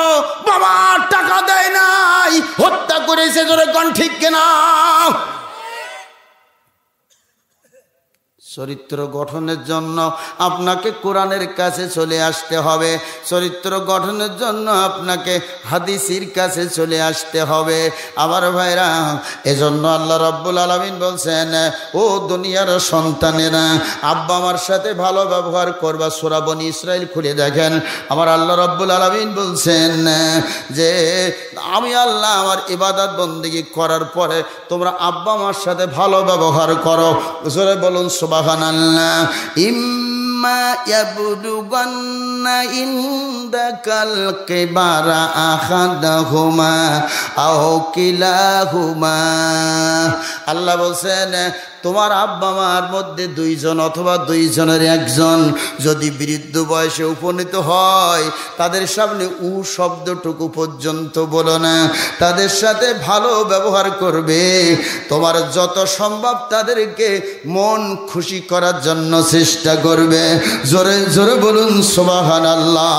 বাবার টাকা দেয় নাই, হত্যা করেছে। জোরে কোন ঠিক কিনা? চরিত্র গঠনের জন্য আপনাকে কোরআনের কাছে চলে আসতে হবে, চরিত্র গঠনের জন্য আপনাকে হাদিসের কাছে চলে আসতে হবে আমার ভাইরা। এজন্য আল্লাহ রাব্বুল আলামিন বলছেন, ও দুনিয়ার সন্তানেরা, আব্বা আমার সাথে ভালো ব্যবহার করবা। সূরা বনী ইসরাইল খুলে দেখেন, আমার আল্লাহ রাব্বুল আলামিন বলছেন যে আমি আল্লাহ আমার ইবাদত বন্দেগী করার পরে তোমরা আব্বা আমার সাথে ভালো ব্যবহার করো। জোরে বলুন সুবহানাল্লাহ। ইম্মা ইয়াবলুগান্না ইনদাকাল কিবারা আহাদাহুমা আও কিলাহুমা। আল্লাহ বলছেন, তোমার আব্বা মার মধ্যে 2 জন অথবা 2 জনের একজন যদি বৃদ্ধ বয়সে উপনীত হয়, তাদের সামনে শব্দটুকু পর্যন্ত বলো না, তাদের সাথে ভালো ব্যবহার করবে। তোমার যত সম্ভব তাদেরকে মন খুশি করার জন্য চেষ্টা করবে। জোরে জোরে বলুন সুবহানাল্লাহ।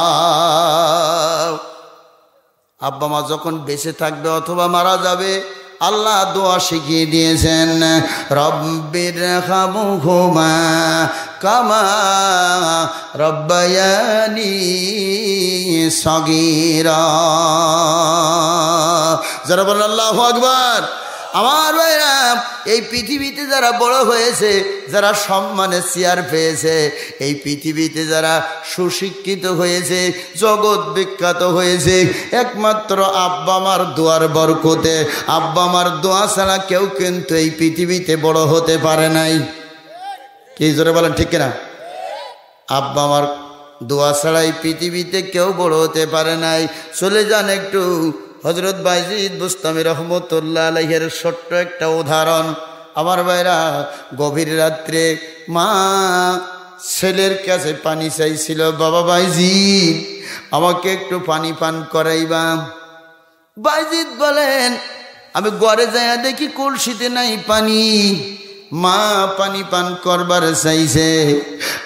আব্বা মা যখন বেঁচে থাকবে অথবা মারা যাবে, আল্লাহ দোয়া শিখিয়ে দিয়েছেন, রব্বিরহামহুমা কামা রব্বায়ানি সগীরা। যারা বলেন আল্লাহু আকবার। আমার ভাইরা, এই পৃথিবীতে যারা বড় হয়েছে, যারা সম্মানের চেয়ার পেয়েছে, এই পৃথিবীতে যারা সুশিক্ষিত হয়েছে, জগৎ বিখ্যাত হয়েছে, একমাত্র আব্বা মার দোয়ার বরকতে। আব্বা মার দোয়া ছাড়া কেউ কিন্তু এই পৃথিবীতে বড় হতে পারে নাই। কি জোরে বলেন ঠিক কিনা? আব্বা আমার দোয়া ছাড়াই পৃথিবীতে কেউ বড় হতে পারে নাই। চলে যান একটু হযরত বাইজিদ বুস্তামি রহমতুল্লাহ আলাইহির ছোট্ট একটা উদাহরণ। আমার ভাইরা, গভীর রাত্রে মা ছেলের কাছে পানি চাইছিল, বাবা বাইজিদ আমাকে একটু পানি পান করাইবা। বাইজিদ বলেন, আমি ঘরে যাইয়া দেখি কলসিতে নাই পানি। মা পানি পান করবার চাইছে,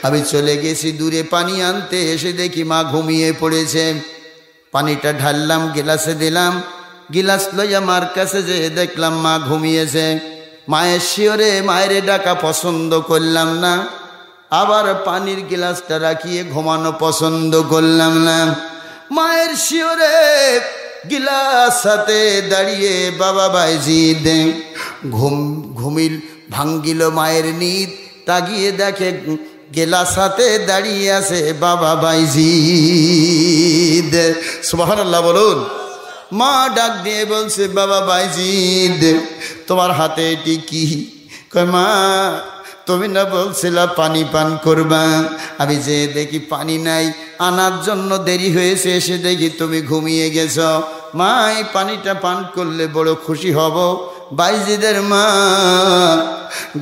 আমি চলে গেছি দূরে পানি আনতে, এসে দেখি মা ঘুমিয়ে পড়েছে। পানিটা ঢাললাম, গিলাসে দিলাম, গিলাস লইয়া মার কাছে যে দেখলাম মা ঘুমিয়েছে। মায়ের শিওরে মায়ের ডাকা পছন্দ করলাম না, আবার পানির গিলাসটা রাখিয়ে ঘুমানো পছন্দ করলাম না। মায়ের শিওরে গিলাস হাতে দাঁড়িয়ে বাবা বাইজিদ ঘুমিল ভাঙ্গিল মায়ের নিদ, তাকিয়ে দেখে গেলাস হাতে দাঁড়িয়ে আছে বাবা বাইজিদ। সুবহানাল্লাহ বলুন। মা ডাক দিয়ে বলছে, বাবা বাইজিদ তোমার হাতে এটি কি? কয়, মা তুমি না বলছিলা পানি পান করবা, আমি যে দেখি পানি নাই, আনার জন্য দেরি হয়েছে, এসে দেখি তুমি ঘুমিয়ে গেছ। মা এই পানিটা পান করলে বড় খুশি হব। বাইজিদের মা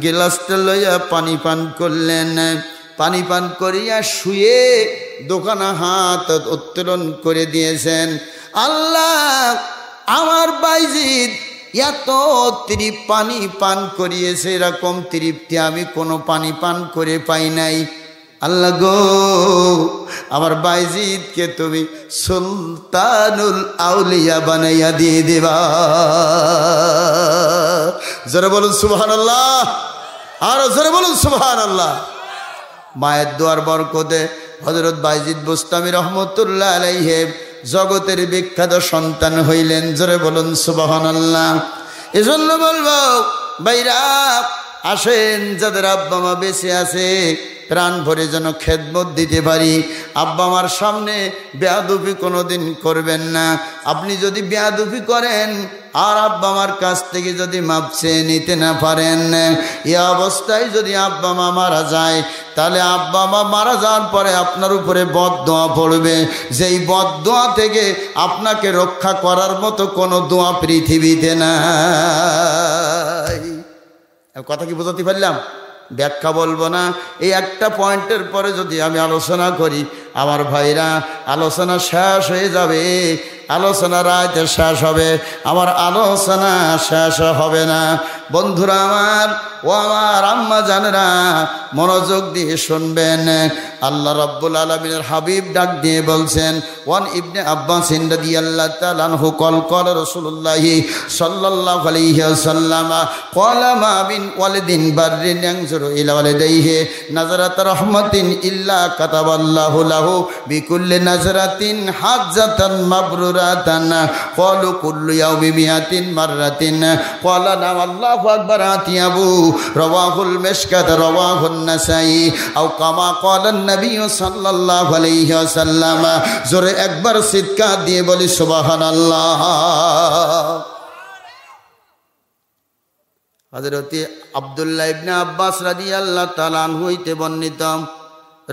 গিলাসটা লইয়া পানি পান করলেন। পানি পান করিয়া শুয়ে দোকানা হাত উত্তোলন করে দিয়েছেন। আল্লাহ, আমার বাইজিদ এত পানি পান করিয়েছে, এরকম তৃপ্তি আমি কোনো পানি পান করে পাই নাই। আল্লাহ গো, আমার বাইজিদকে তুমি সুলতানুল আউলিয়া বানাইয়া দিয়ে দেবা। জোরে বলুন সুবহানাল্লাহ, আরো জোরে বলুন সুবহানাল্লাহ। মায়ের দোয়ার বরকতে হযরত বাইজিদ বুস্তামি রহমতুল্লাহ আলাইহি জগতের বিখ্যাত সন্তান হইলেন। জোরে বলুন সুবহানাল্লাহ। এজন্য বলবো ভাইরা, আসেন যাদের আব্বা মা বেঁচে আছে, প্রাণ ভরে যেন খেদমত দিতে পারি। আব্বা মার সামনে বেয়াদবি কোনোদিন করবেন না। আপনি যদি বেয়াদবি করেন আর আব্বা মার কাছ থেকে যদি মাপ চেয়ে নিতে না পারেন, এ অবস্থায় যদি আব্বা মা মারা যায়, তাহলে আব্বা মা মারা যাওয়ার পরে আপনার উপরে বদদোয়া পড়বে। যেই বদদোয়া থেকে আপনাকে রক্ষা করার মতো কোনো দোয়া পৃথিবীতে নাই। কথা কি বোঝাতে পারলাম? ব্যাখ্যা বলবো না। এই একটা পয়েন্টের পরে যদি আমি আলোচনা করি, আমার ভাইরা, আলোচনা শেষ হয়ে যাবে, আলোচনা রাতে শেষ হবে, আমার আলোচনা শেষ হবে না। বন্ধুরা আমার, ও আমার আম্মা জানেরা, মনোযোগ দিয়ে শুনবেন। আল্লাহ রাব্বুল আলামিনের হাবিব ডাক দিয়ে বলছেন, ওয়ান ইবনে আব্বাস রাদিয়াল্লাহু তাআলা আনহু ক্বাল রাসূলুল্লাহ সাল্লাল্লাহু আলাইহি ওয়াসাল্লাম ক্বালা মা বিন ওয়ালিদিন বাররিন ইয়ানজুরু ইলা ওয়ালিদাইহি নাযরাত রাহমাতিন ইল্লা কাতাবাল্লাহু লাহু বিকুল্লি নাযরাতিন হাজ্জাতান মাবরুরাতান ক্বালু কুল্লু ইয়াউমি মিয়াতিন মাররাতিন ক্বালা নাম আল্লাহু আকবার আতিয়াবু রাওয়াহুল মিশকাত রাওয়াহুন নাসাই আও কামা ক্বালা নবী সাল্লাল্লাহু আলাইহি ওয়াসাল্লাম। জোরে একবার চিৎকার দিয়ে বলি সুবহানাল্লাহ। হযরত আব্দুল্লাহ ইবনে আব্বাস রাদিয়াল্লাহু তাআলা আনহু হইতে বর্ণিত,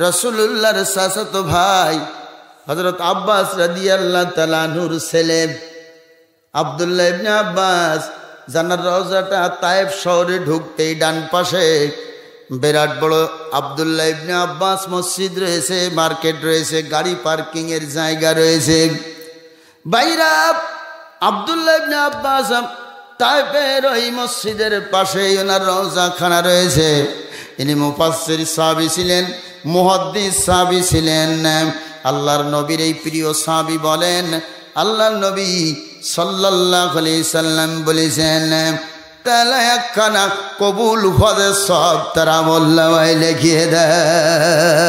রাসূলুল্লাহর চাচাতো ভাই হযরত আব্বাস রাদিয়াল্লাহু তাআলা আনহুর ছেলে আব্দুল্লাহ ইবনে আব্বাস জান্নার রওজাটা তায়েফ শহরে ঢুকতেই ডান পাশে বিরাট বড় আব্দুল্লাহ ইবনে আব্বাস মসজিদ রয়েছে, মার্কেট রয়েছে, গাড়ি পার্কিং এর জায়গা রয়েছে। বাইরা, আব্দুল্লাহ ইবনে আব্বাস তায়েফের ওই মসজিদের পাশে ওনার রওজাখানা রয়েছে। ইনি মুফাসসির সাহাবী ছিলেন, মুহাদ্দিস সাহাবী ছিলেন। আল্লাহর নবীর এই প্রিয় সাহাবী বলেন, আল্লাহর নবী সাল্লাল্লাহু আলাইহি সাল্লাম বলেছেন, তাহলে একখানা কবুল হজে সব তার আমলনামায় লিখিয়ে দেয়।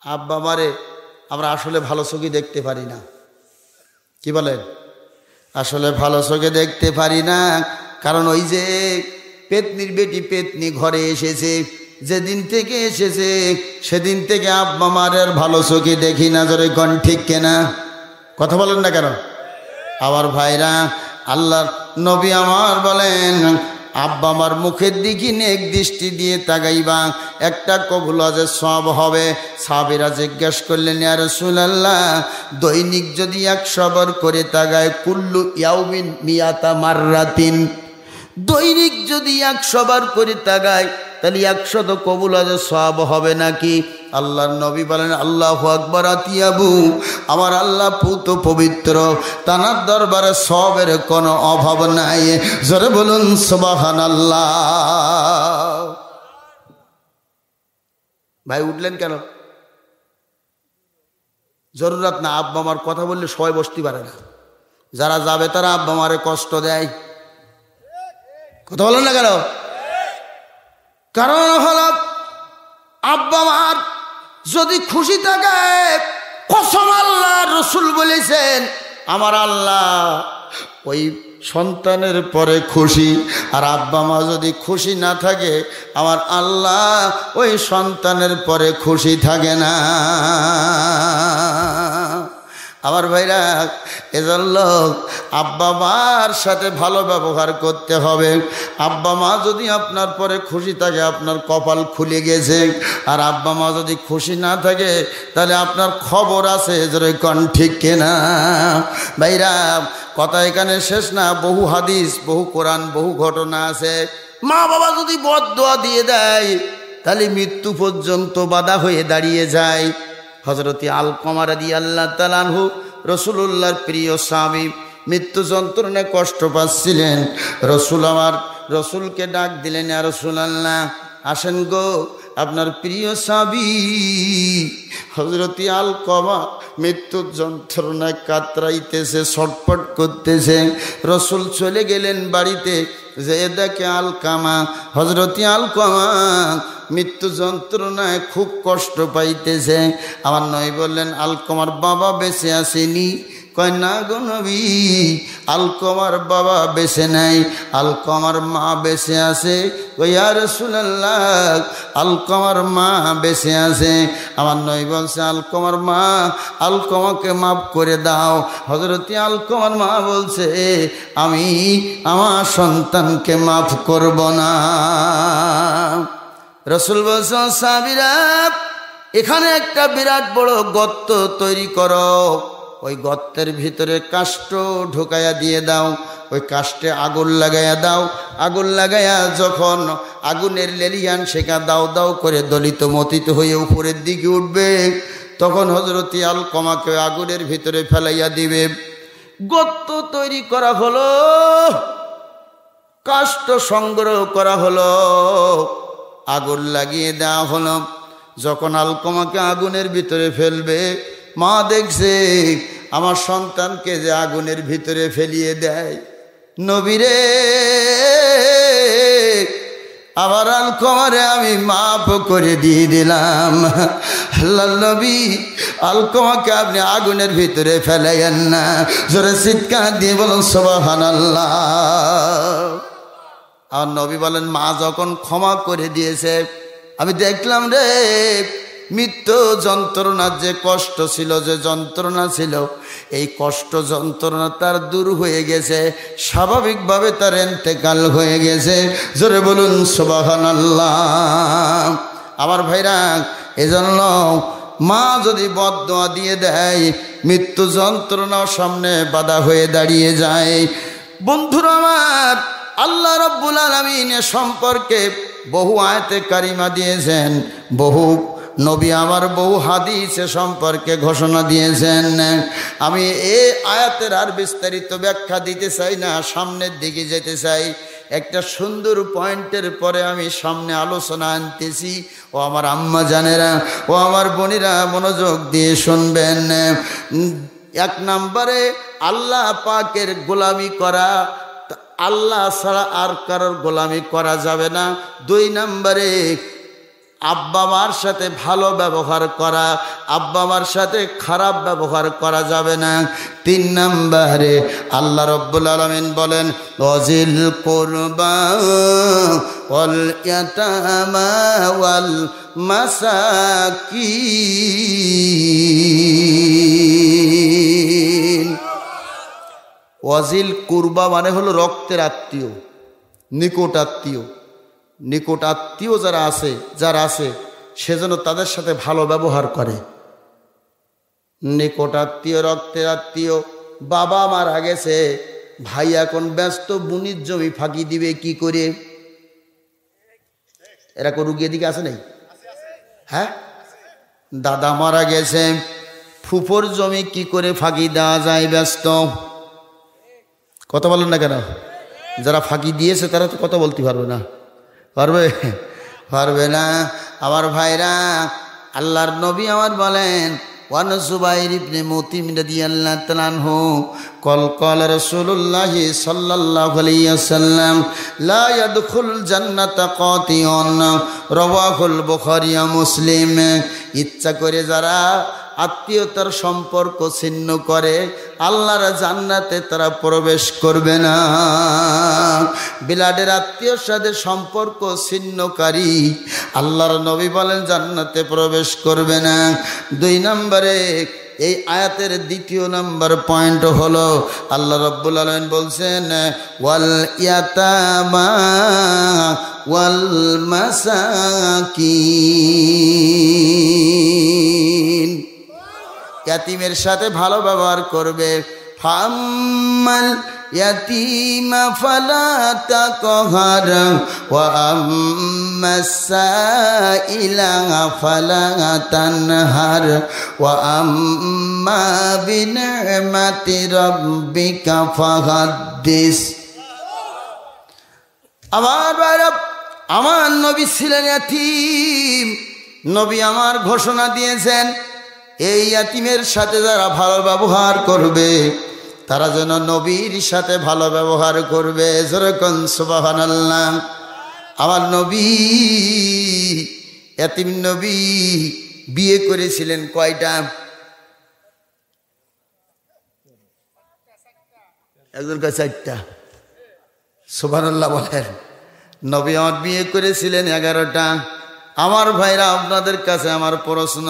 আব্বা মারে আমরা আসলে ভালো চোখে দেখতে পারি না, কি বলেন? আসলে ভালো চোখে দেখতে পারি না, কারণ ওই যে পেতনির বেটি পেতনি ঘরে এসেছে, যেদিন থেকে এসেছে সেদিন থেকে আব্বা মার আর ভালো চোখে দেখি না। জোরে কোন ঠিক কেনা? কথা বলেন না কেন? আমার ভাইরা, আল্লাহর নবী আমার বলেন, আব্বা আমার মুখের দিকে নেক দৃষ্টি দিয়ে তাকাইবা, একটা কবুল হজের সব হবে। সাহাবীরা জিজ্ঞেস করলেন, ইয়া রাসূলুল্লাহ, দৈনিক যদি 100 বার করে তাকায়, কুল্লু ইয়াউমিন মিয়াতা মাররাতিন, দৈনিক যদি 100 বার করে তাকায় তাহলে 100 কবুল হজের সব হবে নাকি? আল্লাহর নবী বলেন, আল্লাহু আকবার, আতিয়াবু, আমার আল্লাহ পুত পবিত্র, তানার দরবারে সবের কোনো অভাব নাই। জোরে বলুন সুবহানাল্লাহ। ভাই উঠলেন কেন? জরুরত না। আব্বা আমার কথা বললে সবাই বসতে পারে না, যারা যাবে তারা আব্বা আমারে কষ্ট দেয়। কথা বলেন না কেন? কারণ হলো আব্বা মার যদি খুশি থাকে, কসম আল্লাহ রসুল বলেছেন, আমার আল্লাহ ওই সন্তানের পরে খুশি। আর আব্বা মা যদি খুশি না থাকে, আমার আল্লাহ ওই সন্তানের পরে খুশি থাকে না। আমার ভাইরা, এজন্য আব্বা মার সাথে ভালো ব্যবহার করতে হবে। আব্বা মা যদি আপনার পরে খুশি থাকে, আপনার কপাল খুলে গেছে। আর আব্বা মা যদি খুশি না থাকে, তাহলে আপনার খবর আছে। যেরকম ঠিক কিনা? ভাইরা, কথা এখানে শেষ না, বহু হাদিস, বহু কোরআন, বহু ঘটনা আছে। মা বাবা যদি বদদোয়া দিয়ে দেয়, তাহলে মৃত্যু পর্যন্ত বাধা হয়ে দাঁড়িয়ে যায়। হযরতে আলকমা রাদিয়াল্লাহু তাআলা আনহু, রাসূলুল্লাহর প্রিয় সাহাবী, মৃত্যু যন্ত্রণায় কষ্ট পাচ্ছিলেন। রসুলকে ডাক দিলেন, ইয়া রাসূলুল্লাহ, আসেন গো, আপনার প্রিয় সাহাবী হযরতে আলকমা মৃত্যুর যন্ত্রণায় কাতরাইতেছে, ছটফট করতেছে। রসুল চলে গেলেন বাড়িতে, যে দেখে আলকামা, হযরতে আলকমা মৃত্যু যন্ত্রণায় খুব কষ্ট পাইতেছে। আমার নবী বললেন, আলকমার বাবা বেঁচে আসেনি? কয় না গো নবী, আলকমার বাবা বেঁচে নাই, আলকমার মা বেঁচে আছে। কই ইয়া রাসূলুল্লাহ, আলকমার মা বেঁচে আছে। আমার নবী বলছে, আলকমার মা, আলকমাকে মাফ করে দাও। হযরতে আলকমার মা বলছে, আমি আমার সন্তানকে মাফ করব না। রাসূল বলছেন, সাহাবীরা, এখানে একটা বিরাট বড় গর্ত তৈরি করো, ওই গর্তের ভিতরে কাষ্ঠ ঢুকাইয়া দিয়ে দাও, ওই কাষ্ঠে আগুন লাগাইয়া দাও। আগুন লাগাইয়া যখন আগুনের লেলিয়ান শেখা দাও দাও করে দলিত মতিত হয়ে উপরের দিকে উঠবে, তখন হযরতে আলকমাকে আগুনের ভিতরে ফেলাইয়া দিবে। গর্ত তৈরি করা হলো, কাষ্ঠ সংগ্রহ করা হলো, আগুন লাগিয়ে দেওয়া হলো। যখন আলকমাকে আগুনের ভিতরে ফেলবে, মা দেখছে আমার সন্তানকে যে আগুনের ভিতরে ফেলিয়ে দেয়। নবীরে, আবার আলকমারে আমি মাফ করে দিয়ে দিলাম। আল্লাহর নবী, আলকমাকে আপনি আগুনের ভিতরে ফেলাইয়েন না। জোরে চিৎকার দিয়ে বলুন সুবহানাল্লাহ। আর নবী বলেন, মা যখন ক্ষমা করে দিয়েছে, আমি দেখলাম রে, মৃত্যু যন্ত্রণার যে কষ্ট ছিল, যে যন্ত্রণা ছিল, এই কষ্ট যন্ত্রণা তার দূর হয়ে গেছে, স্বাভাবিকভাবে তার ইন্তেকাল হয়ে গেছে। জোরে বলুন সুবহানাল্লাহ। আমার ভাইরা, এজন্য মা যদি বদদোয়া দিয়ে দেয়, মৃত্যু যন্ত্রণার সামনে বাধা হয়ে দাঁড়িয়ে যায়। বন্ধুরা আমার, আল্লাহ রাব্বুল আলামিন সম্পর্কে বহু আয়াতে কারিমা দিয়েছেন, বহু নবী আমার বহু হাদিসে সম্পর্কে ঘোষণা দিয়েছেন। আমি এই আয়াতের আর বিস্তারিত ব্যাখ্যা দিতে চাই না, সামনের দিকে যেতে চাই। একটা সুন্দর পয়েন্টের পরে আমি সামনে আলোচনা আনতেছি। ও আমার আম্মা জানেরা, ও আমার বোনেরা, মনোযোগ দিয়ে শুনবেন। 1 নম্বরে আল্লাহ পাকের গোলামি করা, আল্লাহ ছাড়া আর কারোর গোলামি করা যাবে না। 2 নম্বরে আব্বা মার সাথে ভালো ব্যবহার করা, আব্বা আমার সাথে খারাপ ব্যবহার করা যাবে না। 3 নম্বরে আল্লাহ রাব্বুল আলামিন বলেন ওয়াজিল কুরবা ওয়াল ইয়াতামা ওয়াল মাসাকিন। ওয়াজিল কুরবা মানে হলো রক্তের আত্মীয়, নিকট আত্মীয়। নিকট আত্মীয় যারা আছে সেজন্য তাদের সাথে ভালো ব্যবহার করে। নিকট আত্মীয়, রক্তের আত্মীয়। বাবা মারা গেছে, ভাই এখন ব্যস্ত, বুনির জমি ফাঁকি দিবে কি করে? এরা কোনো রুগী এদিকে আছে নাই? হ্যাঁ, দাদা মারা গেছে, ফুফোর জমি কি করে ফাঁকি দেওয়া যায়, ব্যস্ত। কথা বলেন না কেন? যারা ফাঁকি দিয়েছে তারা তো কথা বলতে পারবে না। পারবে না আমার ভাইরা। আল্লাহর নবী আমার বলেন ওয়ান জুবাইর ইবনে মুতিম রাদিয়াল্লাহু তাআলা আনহু قال رسول الله صلى الله عليه وسلم لا يدخل الجنة قاطع رواه البخاري ومسلم। ইচ্ছা করে যারা আত্মীয়তার সম্পর্ক ছিন্ন করে আল্লাহর জান্নাতে তারা প্রবেশ করবে না। বিলাডের আত্মীয়র সাথে সম্পর্ক ছিন্নকারী আল্লাহর নবী বলেন জান্নাতে প্রবেশ করবে না। 2 নম্বরে এই আয়াতের 2 নম্বর পয়েন্ট হলো আল্লাহ রাব্বুল আলামিন বলছেন ওয়াল ইয়াতামা ওয়াল মাসাকিন। ইয়াতিমের সাথে ভালো ব্যবহার করবে। ফাম্মাল ইয়াতিমা ফালা তাকহার ওয়া আম্মাস সাইলা ফালা তানহার ওয়া আম্মা বিনি'মাতি রাব্বিকা ফাহাদ্দিস। আমার নবী ছিলেন ইয়াতিম। নবী আমার ঘোষণা দিয়েছেন এই ইয়াতিমের সাথে যারা ভালো ব্যবহার করবে তারা যেন নবীর সাথে ভালো ব্যবহার করবে। যেরকম সুবহানাল্লাহ। আমার নবী, ইয়াতিম নবী বিয়ে করেছিলেন কয়টা? একজন কয় 4টা। সুবহানাল্লাহ বলেন। নবী আমার বিয়ে করেছিলেন 11টা। আমার ভাইরা আপনাদের কাছে আমার প্রশ্ন,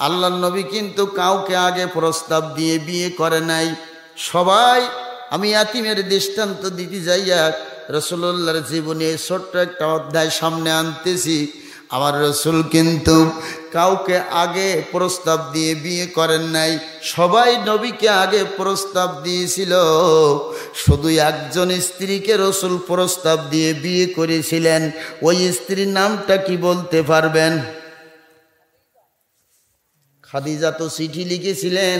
আল্লাহর নবী কিন্তু কাউকে আগে প্রস্তাব দিয়ে বিয়ে করে নাই। সবাই, আমি ইয়াতিমের দৃষ্টান্ত দিতে যাইয়া রাসূলুল্লাহর জীবনে ছোট্ট একটা অধ্যায় সামনে আনতেছি। আমার রাসূল কিন্তু কাউকে আগে প্রস্তাব দিয়ে বিয়ে করেন নাই। সবাই নবীকে আগে প্রস্তাব দিয়েছিল। শুধু একজন স্ত্রীকে রাসূল প্রস্তাব দিয়ে বিয়ে করেছিলেন। ওই স্ত্রীর নামটা কি বলতে পারবেন? খাদিজা তো চিঠি লিখেছিলেন।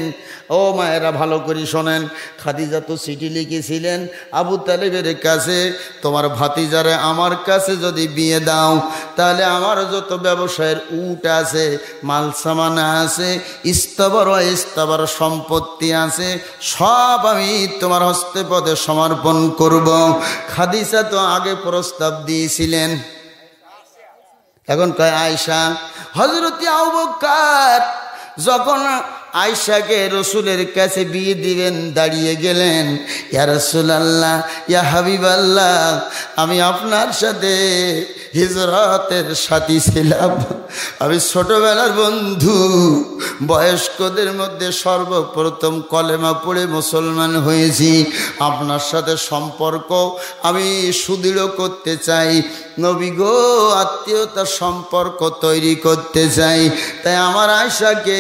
ও মায়েরা ভালো করে শোনেন, খাদিজা তো চিঠি লিখেছিলেন আবু তালেবের কাছে, তোমার ভাতিজারে আমার কাছে যদি বিয়ে দাও তাহলে আমার যত ব্যবসায়ের উট আছে, মাল সামানা আছে, ইস্তাবার সম্পত্তি আছে, সব আমি তোমার হস্তে পদে সমর্পণ করব। খাদিজা তো আগে প্রস্তাব দিয়েছিলেন। এখন কয় আয়েশা। হযরত আবু বকর যখন আয়েশাকে রসুলের কাছে বিয়ে দিবেন দাঁড়িয়ে গেলেন, ইয়া রাসূলুল্লাহ, ইয়া হাবিবাল্লাহ, আমি আপনার সাথে হিজরতের সাথী ছিলাম, আমি ছোটবেলার বন্ধু, বয়স্কদের মধ্যে সর্বপ্রথম কলেমা পড়ে মুসলমান হয়েছি। আপনার সাথে সম্পর্ক আমি সুদৃঢ় করতে চাই, নবী গো, আত্মীয়তার সম্পর্ক তৈরি করতে চাই। তাই আমার আয়েশাকে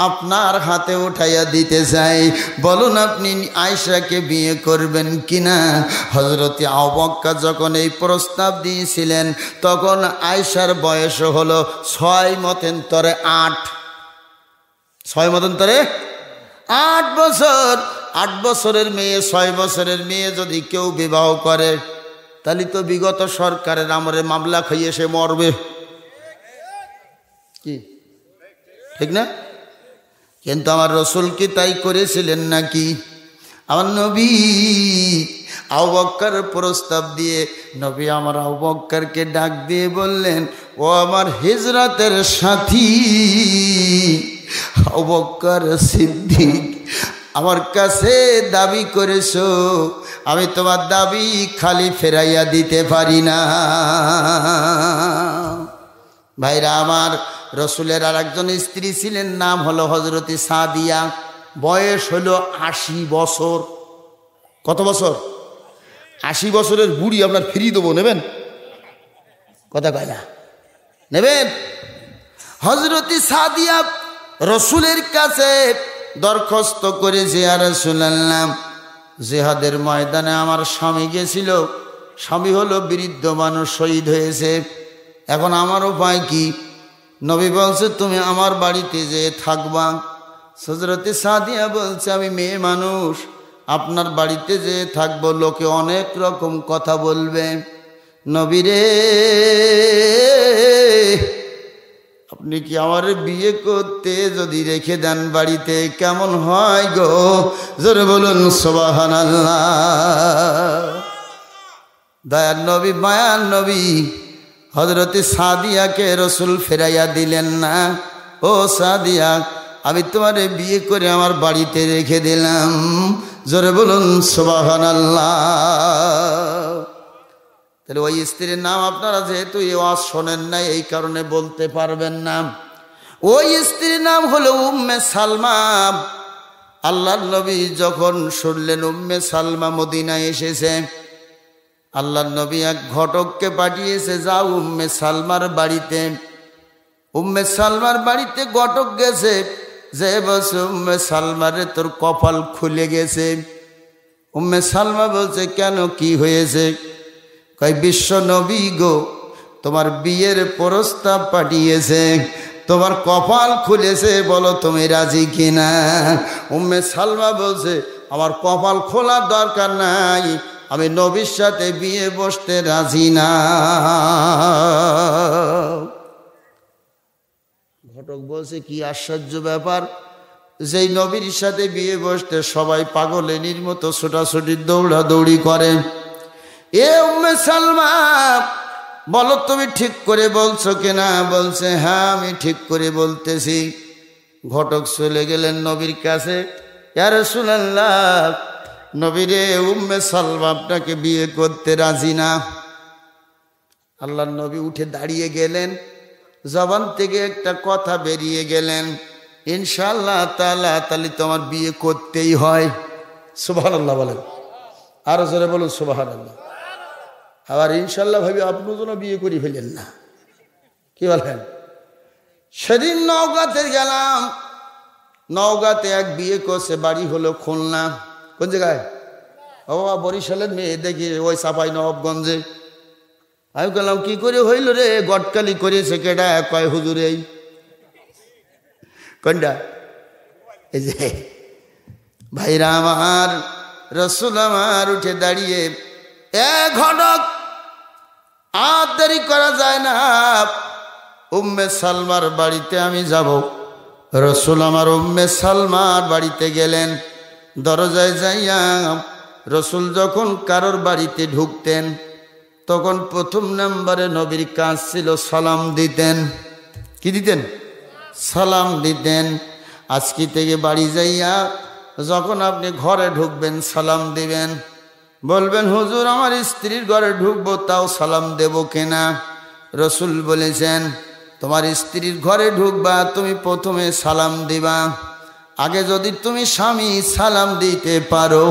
আপনার হাতে উঠাইয়া দিতে চাই। বলুন আপনি আয়েশাকে বিয়ে করবেন কিনা? হযরত আবু বকর যখন এই প্রস্তাব দিয়েছিলেন তখন আয়েশার বয়স হলো 6 মতান্তরে 8। 6 মতান্তরে 8 বছর। 8 বছরের মেয়ে, 6 বছরের মেয়ে যদি কেউ বিবাহ করে তাহলে তো বিগত সরকারের আমলে মামলা খাইয়ে সে মরবে, কি ঠিক না? কিন্তু আমার রাসূল কি তাই করেছিলেন নাকি? আমার নবী আবু বকর প্রস্তাব দিয়ে নবী আমার আবু বকরকে ডাক দিয়ে বললেন, ও আমার হিজরতের সাথী, আবু বকর সিদ্দিক আমার কাছে দাবি করেছো, আমি তোমার দাবি খালি ফেরাইয়া দিতে পারি না। ভাইরা আমার, রসুলের আর একজন স্ত্রী ছিলেন, নাম হলো হজরতে সাদিয়া। বয়স হলো 80 বছর। কত বছর? 80 বছরের বুড়ি আপনার ফিরি দেবো, নেবেন? কথা কয় না, নেবেন? হজরতে সাদিয়া রসুলের কাছে দরখাস্ত করেছে, ইয়া রাসূলুল্লাহ, জিহাদের ময়দানে আমার স্বামী গেছিল, স্বামী হলো বৃদ্ধ মানুষ, শহীদ হয়েছে, এখন আমার উপায় কি? নবী বলছে তুমি আমার বাড়িতে যে থাকবা। হযরতে সাদিয়া বলছে আমি মেয়ে মানুষ, আপনার বাড়িতে যে থাকবো, লোকে অনেক রকম কথা বলবে। নবী রে, আপনি কি আমার বিয়ে করতে যদি রেখে দেন বাড়িতে কেমন হয় গো? জোরে বলুন সুবহানাল্লাহ। দয়ার নবী, মায়ার নবী হযরতে সাদিয়াকে রসুল ফেরাইয়া দিলেন না। ও সাদিয়া, আমি তোমারে বিয়ে করে আমার বাড়িতে রেখে দিলাম। জোরে বলুন সুবহানাল্লাহ। তাহলে ওই স্ত্রীর নাম আপনারা যেহেতু এই ওয়াজ শোনেন নাই, এই কারণে বলতে পারবেন না। ওই স্ত্রীর নাম হলো উম্মে সালমা। আল্লাহর নবী যখন শুনলেন উম্মে সালমা মদিনায় এসেছে, আল্লাহর নবী এক ঘটককে পাঠিয়েছে, যাও উম্মে সালমার বাড়িতে। উম্মে সালমার বাড়িতে ঘটক গেছে, যে বলছে উম্মে সালমারে তোর কপাল খুলে গেছে। উম্মে সালমা বলছে কেন, কি হয়েছে? কয় বিশ্ব নবী গো, তোমার বিয়ের প্রস্তাব পাঠিয়েছে, তোমার কপাল খুলেছে, বলো তুমি রাজি কিনা? উম্মে সালমা বলছে আমার কপাল খোলার দরকার নাই, আমি নবীর সাথে বিয়ে বসতে রাজি না। ঘটক বলছে কি আশ্চর্য ব্যাপার, যেই নবীর সাথে বিয়ে বসতে সবাই পাগলের মতো ছোটাছুটি দৌড়াদৌড়ি করে। এ উম্মে সালমা, বলো তুমি ঠিক করে বলছো কিনা? বলছে হ্যাঁ আমি ঠিক করে বলতেছি। ঘটক চলে গেলেন নবীর কাছে, ইয়া রাসূলুল্লাহ, নবীরে উম্মে সালমা আপনাকে বিয়ে করতে রাজি না। আল্লাহর নবী উঠে দাঁড়িয়ে গেলেন, জবান থেকে একটা কথা বেরিয়ে গেলেন, ইনশাআল্লাহ তাআলা তাহলে তোমার বিয়ে করতেই হয়। সুবহানাল্লাহ বলেন, আরো জোরে বলুন সুবহানাল্লাহ। আবার ইনশাআল্লাহ ভাবি আপনি যেন বিয়ে করে ফেলেন না, কি বলেন? সেদিন নওগাঁতে গেলাম, নওগাঁতে এক বিয়ে করছে, বাড়ি হলো খুলনা। কোন জায়গায়? ও বরিশালের মেয়ে, দেখি ওই চাপাই নবাবগঞ্জে। আমি বললাম কি করে হইল রে? গটকালি করেছে কেডা? কয় হুজুর এই কোনটা? এই যে ভাইরা আমার, রসুল আমার উঠে দাঁড়িয়ে, এ ঘটক, আর দেরি করা যায় না, উম্মে সালমার বাড়িতে আমি যাব। রসুল আমার উম্মে সালমার বাড়িতে গেলেন। দরজায় যাইয়া রসুল যখন কারোর বাড়িতে ঢুকতেন, তখন প্রথম নম্বরে নবীর কাজ ছিল সালাম দিতেন। কি দিতেন? সালাম দিতেন। আজকে থেকে বাড়ি যাইয়া যখন আপনি ঘরে ঢুকবেন সালাম দিবেন। বলবেন হুজুর আমার স্ত্রীর ঘরে ঢুকবো, তাও সালাম দেব কিনা? রসুল বলেছেন তোমার স্ত্রীর ঘরে ঢুকবা, তুমি প্রথমে সালাম দিবা। আগে যদি তুমি স্বামী সালাম দিতে পারো,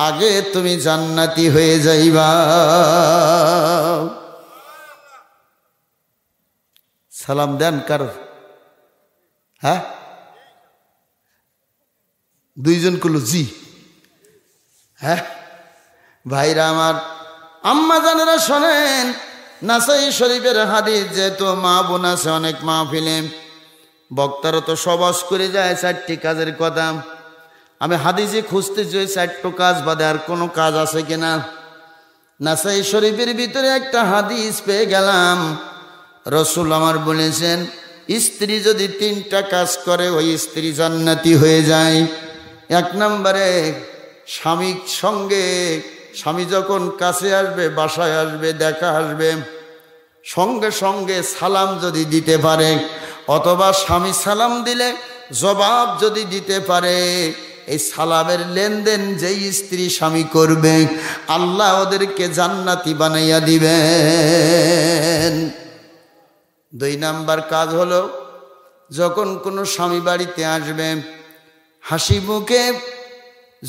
আগে তুমি জান্নাতি হয়ে যাইবা। সালাম দেন কারোর? হ্যাঁ, দুইজন কইলো জি। হ্যাঁ ভাইরা আমার, আম্মা জানেরা শোনেন, নাসাই শরীফের হাদিস, যেহেতু মা বোন আছে অনেক মাহফিলে, বক্তারা তো সবাস করে যায় 4টি কাজের কথা। আমি হাদিসে খুঁজতেছি ওই 4টো কাজ বাদে আর কোনো কাজ আছে কিনা। নাসাই শরীফের ভিতরে একটা হাদিস পেয়ে গেলাম, রসুল আমার বলেছেন স্ত্রী যদি 3টা কাজ করে ওই স্ত্রী জান্নাতি হয়ে যায়। 1 নম্বরে স্বামীর সঙ্গে, স্বামী যখন কাছে আসবে, বাসায় আসবে, দেখা আসবে, সঙ্গে সঙ্গে সালাম যদি দিতে পারে, অথবা স্বামী সালাম দিলে জবাব যদি দিতে পারে, এই সালামের লেনদেন যেই স্ত্রী স্বামী করবে আল্লাহ ওদেরকে জান্নাতি বানাইয়া দিবেন। 2 নাম্বার কাজ হলো, যখন কোনো স্বামী বাড়িতে আসবে হাসি মুখে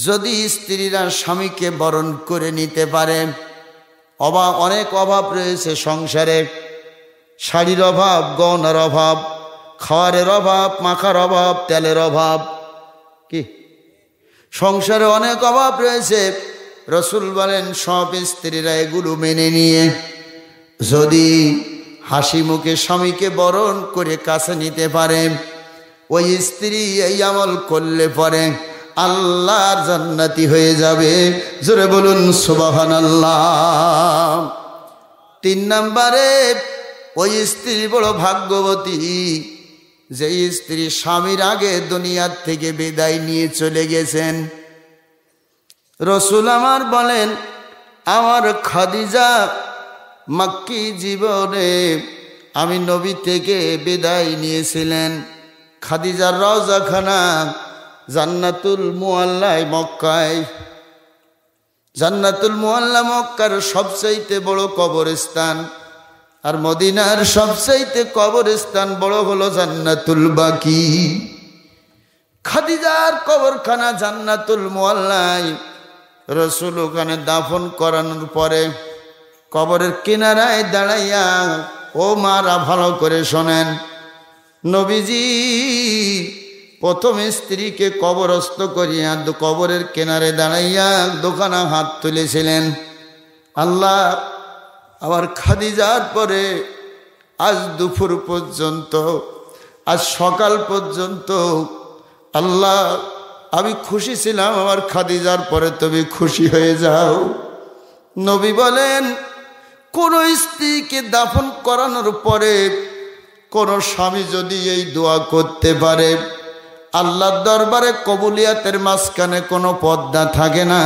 যদি স্ত্রীরা স্বামীকে বরণ করে নিতে পারে। অনেক অভাব রয়েছে সংসারে, শাড়ির অভাব, গহনার অভাব, খাওয়ারের অভাব, মাখার অভাব, তেলের অভাব, কি সংসারে অনেক অভাব রয়েছে। রসুল বলেন সব স্ত্রীরা এগুলো মেনে নিয়ে যদি হাসি মুখে স্বামীকে বরণ করে কাছে নিতে পারে, ওই স্ত্রী এই আমল করলে পরে আল্লাহর জান্নাতি হয়ে যাবে। জোরে বলুন সুবহানাল্লাহ। 3 নম্বরে, ওই স্ত্রী বড় ভাগ্যবতী যে স্ত্রী স্বামীর আগে দুনিয়ার থেকে বিদায় নিয়ে চলে গেছেন। রসুল আমার বলেন, আমার খাদিজা মক্কি জীবনে আমি নবী থেকে বিদায় নিয়েছিলেন। খাদিজার রওজাখানা জান্নাতুল মুআল্লায় মক্কায়। জান্নাতুল মুআল্লা মক্কার সবচাইতে বড় কবরস্থান, আর মদিনার সবচাইতে কবরস্থান বড় হলো জান্নাতুল বাকি। খাদিজার কবরখানা জান্নাতুল মুআল্লায়। রসুল ওখানে দাফন করানোর পরে কবরের কিনারায় দাঁড়াইয়া, ও মারা ভালো করে শোনেন, নবীজি প্রথম স্ত্রীকে কবরস্থ করিয়া কবরের কিনারে দাঁড়াইয়া দোকানা হাত তুলেছিলেন, আল্লাহ আমার খাদিজার পরে আজ দুপুর পর্যন্ত, আজ সকাল পর্যন্ত আল্লাহ আমি খুশি ছিলাম, আমার খাদিজার পরে তুমি খুশি হয়ে যাও। নবী বলেন, কোন স্ত্রীকে দাফন করানোর পরে কোন স্বামী যদি এই দোয়া করতে পারে, আল্লাহর দরবারে কবুলিয়াতের মাঝখানে কোনো পর্দা থাকে না,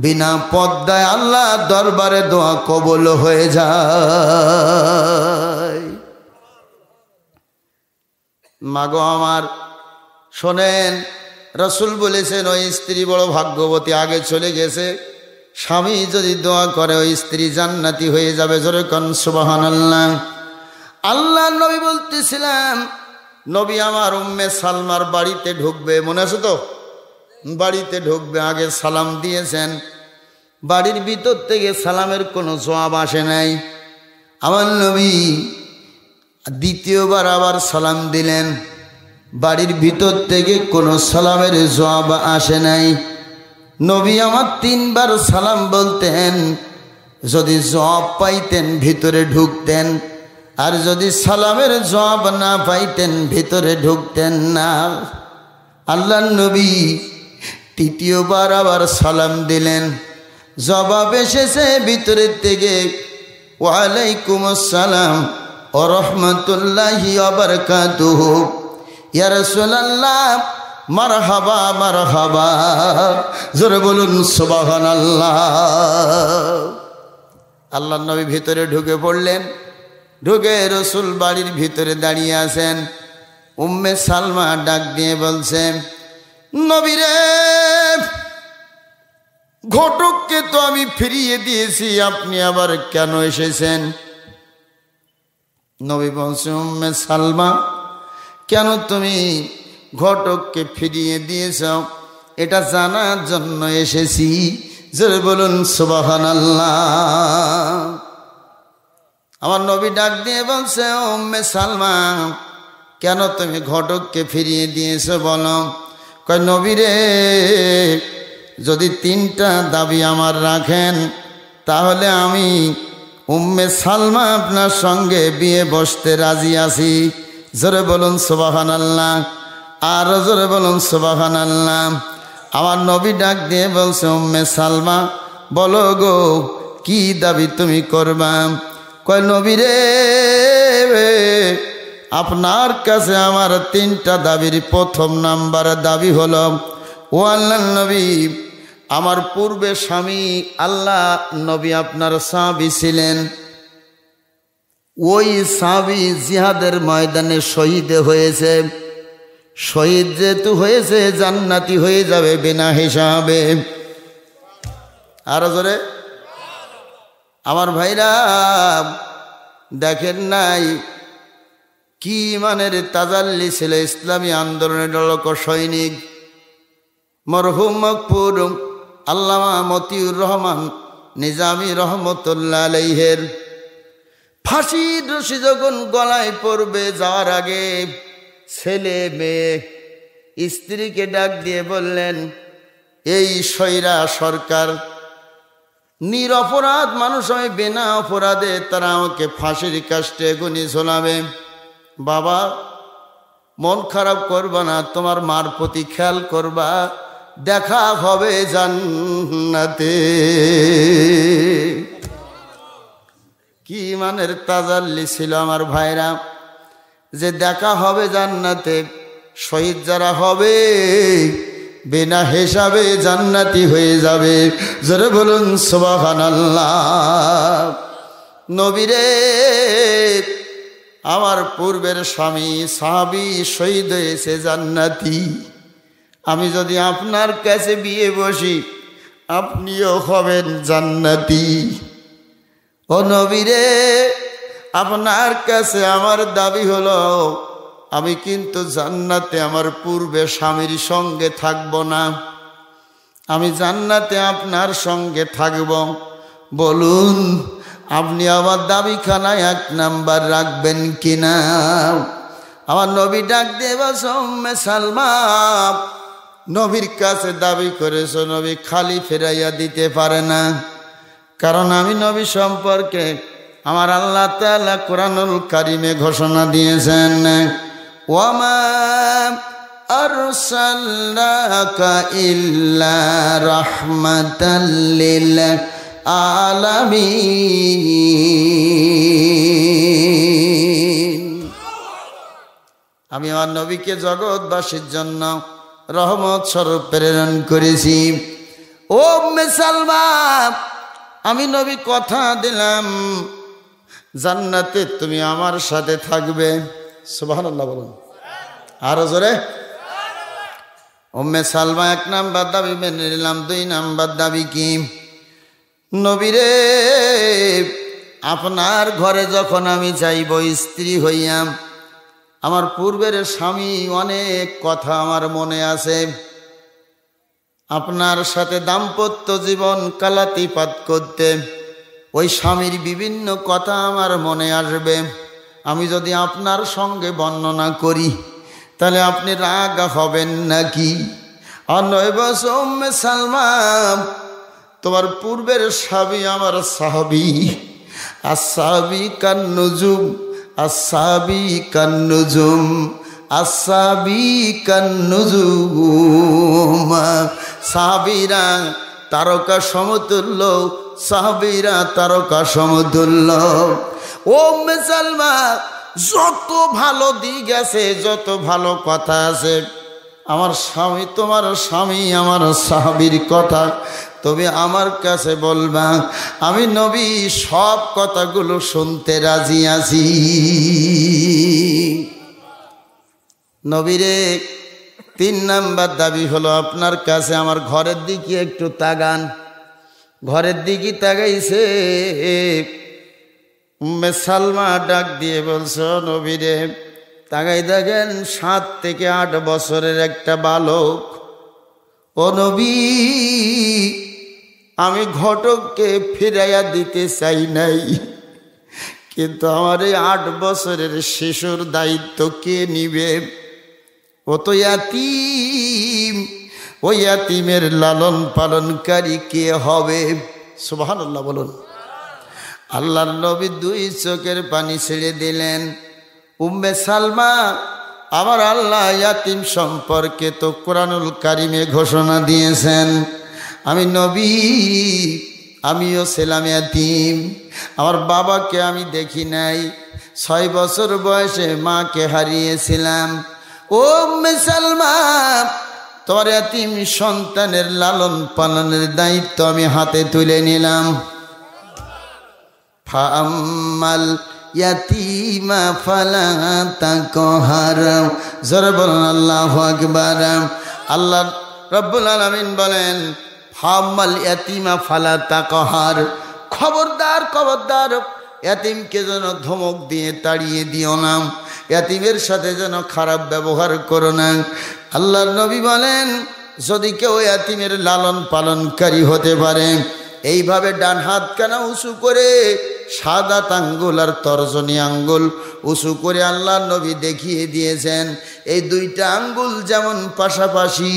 বিনা পর্দায় আল্লাহ দরবারে দোয়া কবুল হয়ে যায়। মাগো আমার শোনেন, রসুল বলেছেন ওই স্ত্রী বড় ভাগ্যবতী, আগে চলে গেছে, স্বামী যদি দোয়া করে ওই স্ত্রী জান্নাতি হয়ে যাবে। জোরে কোন সুবহানাল্লাহ। আল্লাহ নবী বলতেছিলাম, নবী আমার উম্মে সালমার বাড়িতে ঢুকবে, মনে আছে তো? বাড়িতে ঢুকবে, আগে সালাম দিয়েছেন, বাড়ির ভিতর থেকে সালামের কোনো জবাব আসে নাই। আমার নবী দ্বিতীয়বার আবার সালাম দিলেন, বাড়ির ভিতর থেকে কোনো সালামের জবাব আসে নাই। নবী আমার 3 বার সালাম বলতেন, যদি জবাব পাইতেন ভিতরে ঢুকতেন, আর যদি সালামের জবাব না পাইতেন ভিতরে ঢুকতেন না। আল্লাহ নবী 3য়বার আবার সালাম দিলেন, জবাব এসেছে ভিতরের থেকে, ওয়ালাইকুম আসসালাম ওয়া রাহমাতুল্লাহি ওয়া বারাকাতুহু, ইয়া রাসূলুল্লাহ মারহাবা মারহাবা। জোরে বলুন সুবহানাল্লাহ। আল্লাহ নবী ভিতরে ঢুকে পড়লেন, ঢুকে রসুল বাড়ির ভিতরে দাঁড়িয়ে আছেন। উম্মে সালমা ডাক দিয়ে বলছেন, নবীরে ঘটককে তো আমি ফিরিয়ে দিয়েছি, আপনি আবার কেন এসেছেন? নবী বলছেন, উম্মে সালমা কেন তুমি ঘটককে ফিরিয়ে দিয়েছ এটা জানার জন্য এসেছি। জোরে বলুন সুবহানাল্লাহ। আমার নবী ডাক দিয়ে বলছে, উম্মে সালমা কেন তুমি ঘটককে ফিরিয়ে দিয়েছ বলো। কয়, নবী রে, যদি 3টা দাবি আমার রাখেন তাহলে আমি উম্মে সালমা আপনার সঙ্গে বিয়ে বসতে রাজি আছি। জোরে বলুন সুবহানাল্লাহ, আর জোরে বলুন সুবহানাল্লাহ। আমার নবী ডাক দিয়ে বলছে, উম্মে সালমা বলো গো, কি দাবি তুমি করবা? কয়, নবী রে, আপনার কাছে আমার 3টা দাবির 1ম নাম্বার দাবি হলো, ও আল্লাহর নবী, আমার পূর্বে স্বামী আল্লাহ নবী আপনার সাহাবী ছিলেন, ওই সাহাবী জিহাদের ময়দানে শহীদ হয়েছে, শহীদ যেহেতু হয়েছে জান্নাতি হয়ে যাবে বিনা হিসাবে। আরো জোরে আমার ভাইরা দেখেন নাই কি মানের তাজাল্লি ছিল ইসলামী আন্দোলনের ডলক সৈনিক মরহুম মকফুর আল্লামা মতিউর রহমান নিজামী রহমতুল্লাহ আলাইহের ফাঁসির রশি যখন গলায় পড়বে যাওয়ার আগে ছেলে মেয়ে স্ত্রীকে ডাক দিয়ে বললেন, এই স্বৈরা সরকার নিরপরাধ মানুষ, আমি বিনা অপরাধে তারা আমাকে ফাঁসির কাস্টে গুনি ঝোলাবে। বাবা মন খারাপ করবা না, তোমার মার প্রতি খেয়াল করবা, দেখা হবে জান্নাতে। কি মানের তাজাল্লি ছিল আমার ভাইরা, যে দেখা হবে জান্নাতে। শহীদ যারা হবে বিনা হিসাবে জান্নাতি হয়ে যাবে। জোরে বলুন সুবহানাল্লাহ। নবীরে আমার পূর্বের স্বামী সাহাবী শহীদ হয়েছে জান্নাতি। আমি যদি আপনার কাছে বিয়ে বসি আপনিও হবেন জান্নাতি। ও নবীরে আপনার কাছে আমার দাবি হলো, আমি কিন্তু জান্নাতে আমার পূর্বে স্বামীর সঙ্গে থাকব না, আমি জান্নাতে আপনার সঙ্গে থাকব। বলুন আপনি আমার দাবিখানায় 1 নাম্বার রাখবেন কিনা? আমার নবী ডাক দিয়ে বলছে, উম্মে সালমা নবীর কাছে দাবি করেছো, নবী খালি ফেরাইয়া দিতে পারে না, কারণ আমি নবী সম্পর্কে আমার আল্লাহ তাআলা কোরআনুল কারিমে ঘোষণা দিয়েছেন, ওয়ামা আরসালনাকা ইল্লা রাহমাতাল লিল আলামিন। আমি আমার নবীকে জগৎবাসীর জন্য রহমত স্বরূপ প্রেরণ করেছি। ও উম্মে সালমা, আমি নবী কথা দিলাম জান্নাতে তুমি আমার সাথে থাকবে। সুবহানাল্লাহ বলুন আরো জোরে। উম্মে সালমা 1 নাম্বার দাবি মেনে নিলাম। 2 নাম্বার দাবি কি? নবীরে আপনার ঘরে যখন আমি যাইব স্ত্রী হইয়াম, আমার পূর্বের স্বামী অনেক কথা আমার মনে আছে, আপনার সাথে দাম্পত্য জীবন কালাতিপাত করতে ওই স্বামীর বিভিন্ন কথা আমার মনে আসবে। আমি যদি আপনার সঙ্গে বর্ণনা করি তাহলে আপনি রাগ হবেন নাকি? আর নয় বস উম্মে সালমা, তোমার পূর্বের স্বামী আমার সাহাবী, আসসাবী কান্নুজুম, আসসাবী কান্নুজুম, আসসাবী কান্নুজুম। সাহাবীরা তারকা সমতুল্য, সাহাবীরা তারকা সমতুল্য। ও উম্মে সালমা, যত ভালো দিক আছে, যত ভালো কথা আছে, আমার স্বামী তোমার স্বামী আমার সাহাবীর কথা তবে আমার কাছে বলবা, আমি নবী সব কথাগুলো শুনতে রাজি আছি। নবীরে 3 নাম্বার দাবি হলো, আপনার কাছে আমার ঘরের দিকে একটু তাকান। ঘরের দিকে তাকাইছে। উম্মে সালমা ডাক দিয়ে বলছ, নবীরে তাকাই দেখেন 7 থেকে 8 বছরের একটা বালক। ও নবী, আমি ঘটককে ফিরাইয়া দিতে চাই নাই, কিন্তু আমার এই 8 বছরের শিশুর দায়িত্ব কে নিবে? ও তো ইয়াতীম, ওই ইয়াতীমের লালন পালনকারী কে হবে? সুবহানাল্লাহ বলুন। আল্লাহর নবী 2 চোখের পানি ছেড়ে দিলেন। উম্মে সালমা, আমার আল্লাহ ইয়াতীম সম্পর্কে তো কোরআনুল কারিমে ঘোষণা দিয়েছেন। আমি নবী, আমিও ছিলাম ইয়াতীম, আমার বাবাকে আমি দেখি নাই, 6 বছর বয়সে মাকে হারিয়েছিলাম। ও উম্মে সালমা, তোমার ইয়াতীম সন্তানের লালন পালনের দায়িত্ব আমি হাতে তুলে নিলাম। ফাআম্মাল ইয়াতীমা ফালা তাকহার। জোরে বলুন আল্লাহু আকবার। আল্লাহ রব্বুল আলামিন বলেন ফাম্মাল ইয়াতীমা ফালা তাকহার, খবরদার খবরদার ইয়াতিমকে যেন ধমক দিয়ে তাড়িয়ে দিও না, ইয়াতিমের সাথে যেন খারাপ ব্যবহার করো না। আল্লাহর নবী বলেন যদি কেউ ইয়াতিমের লালন পালনকারী হতে পারে, এইভাবে ডান হাত কানা উঁচু করে সাদা আঙ্গুল আর তর্জনী আঙ্গুল উঁচু করে আল্লাহর নবী দেখিয়ে দিয়েছেন এই দুইটা আঙ্গুল যেমন পাশাপাশি,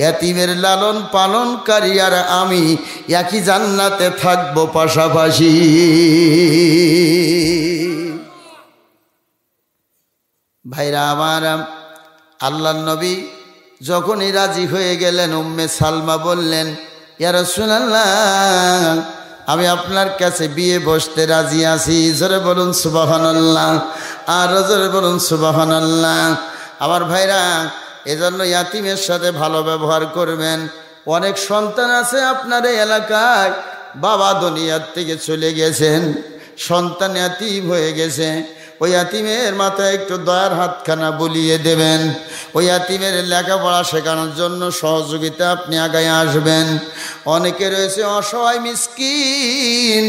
ইয়াতিমের লালন পালনকারী আর আমি একই জান্নাতে থাকবো পাশাপাশি। ভাইরা আমার, আল্লাহর নবী যখনই রাজি হয়ে গেলেন উম্মে সালমা বললেন ইয়া রাসূলুল্লাহ আমি আপনার কাছে বিয়ে বসতে রাজি আছি। জোরে বলুন সুবহানাল্লাহ, আর জোরে বলুন সুবহানাল্লাহ। আমার ভাইরা এজন্য ইয়াতিমের সাথে ভালো ব্যবহার করবেন। অনেক সন্তান আছে আপনার এই এলাকায়, বাবা দুনিয়ার থেকে চলে গেছেন, সন্তান ইয়াতিম হয়ে গেছে, ওই ইয়াতিমের মাথায় একটু দয়ার হাতখানা বুলিয়ে দেবেন। ওই ইয়াতিমের লেখাপড়া শেখানোর জন্য সহযোগিতা আপনি আগায় আসবেন। অনেকে রয়েছে অসহায় মিসকিন,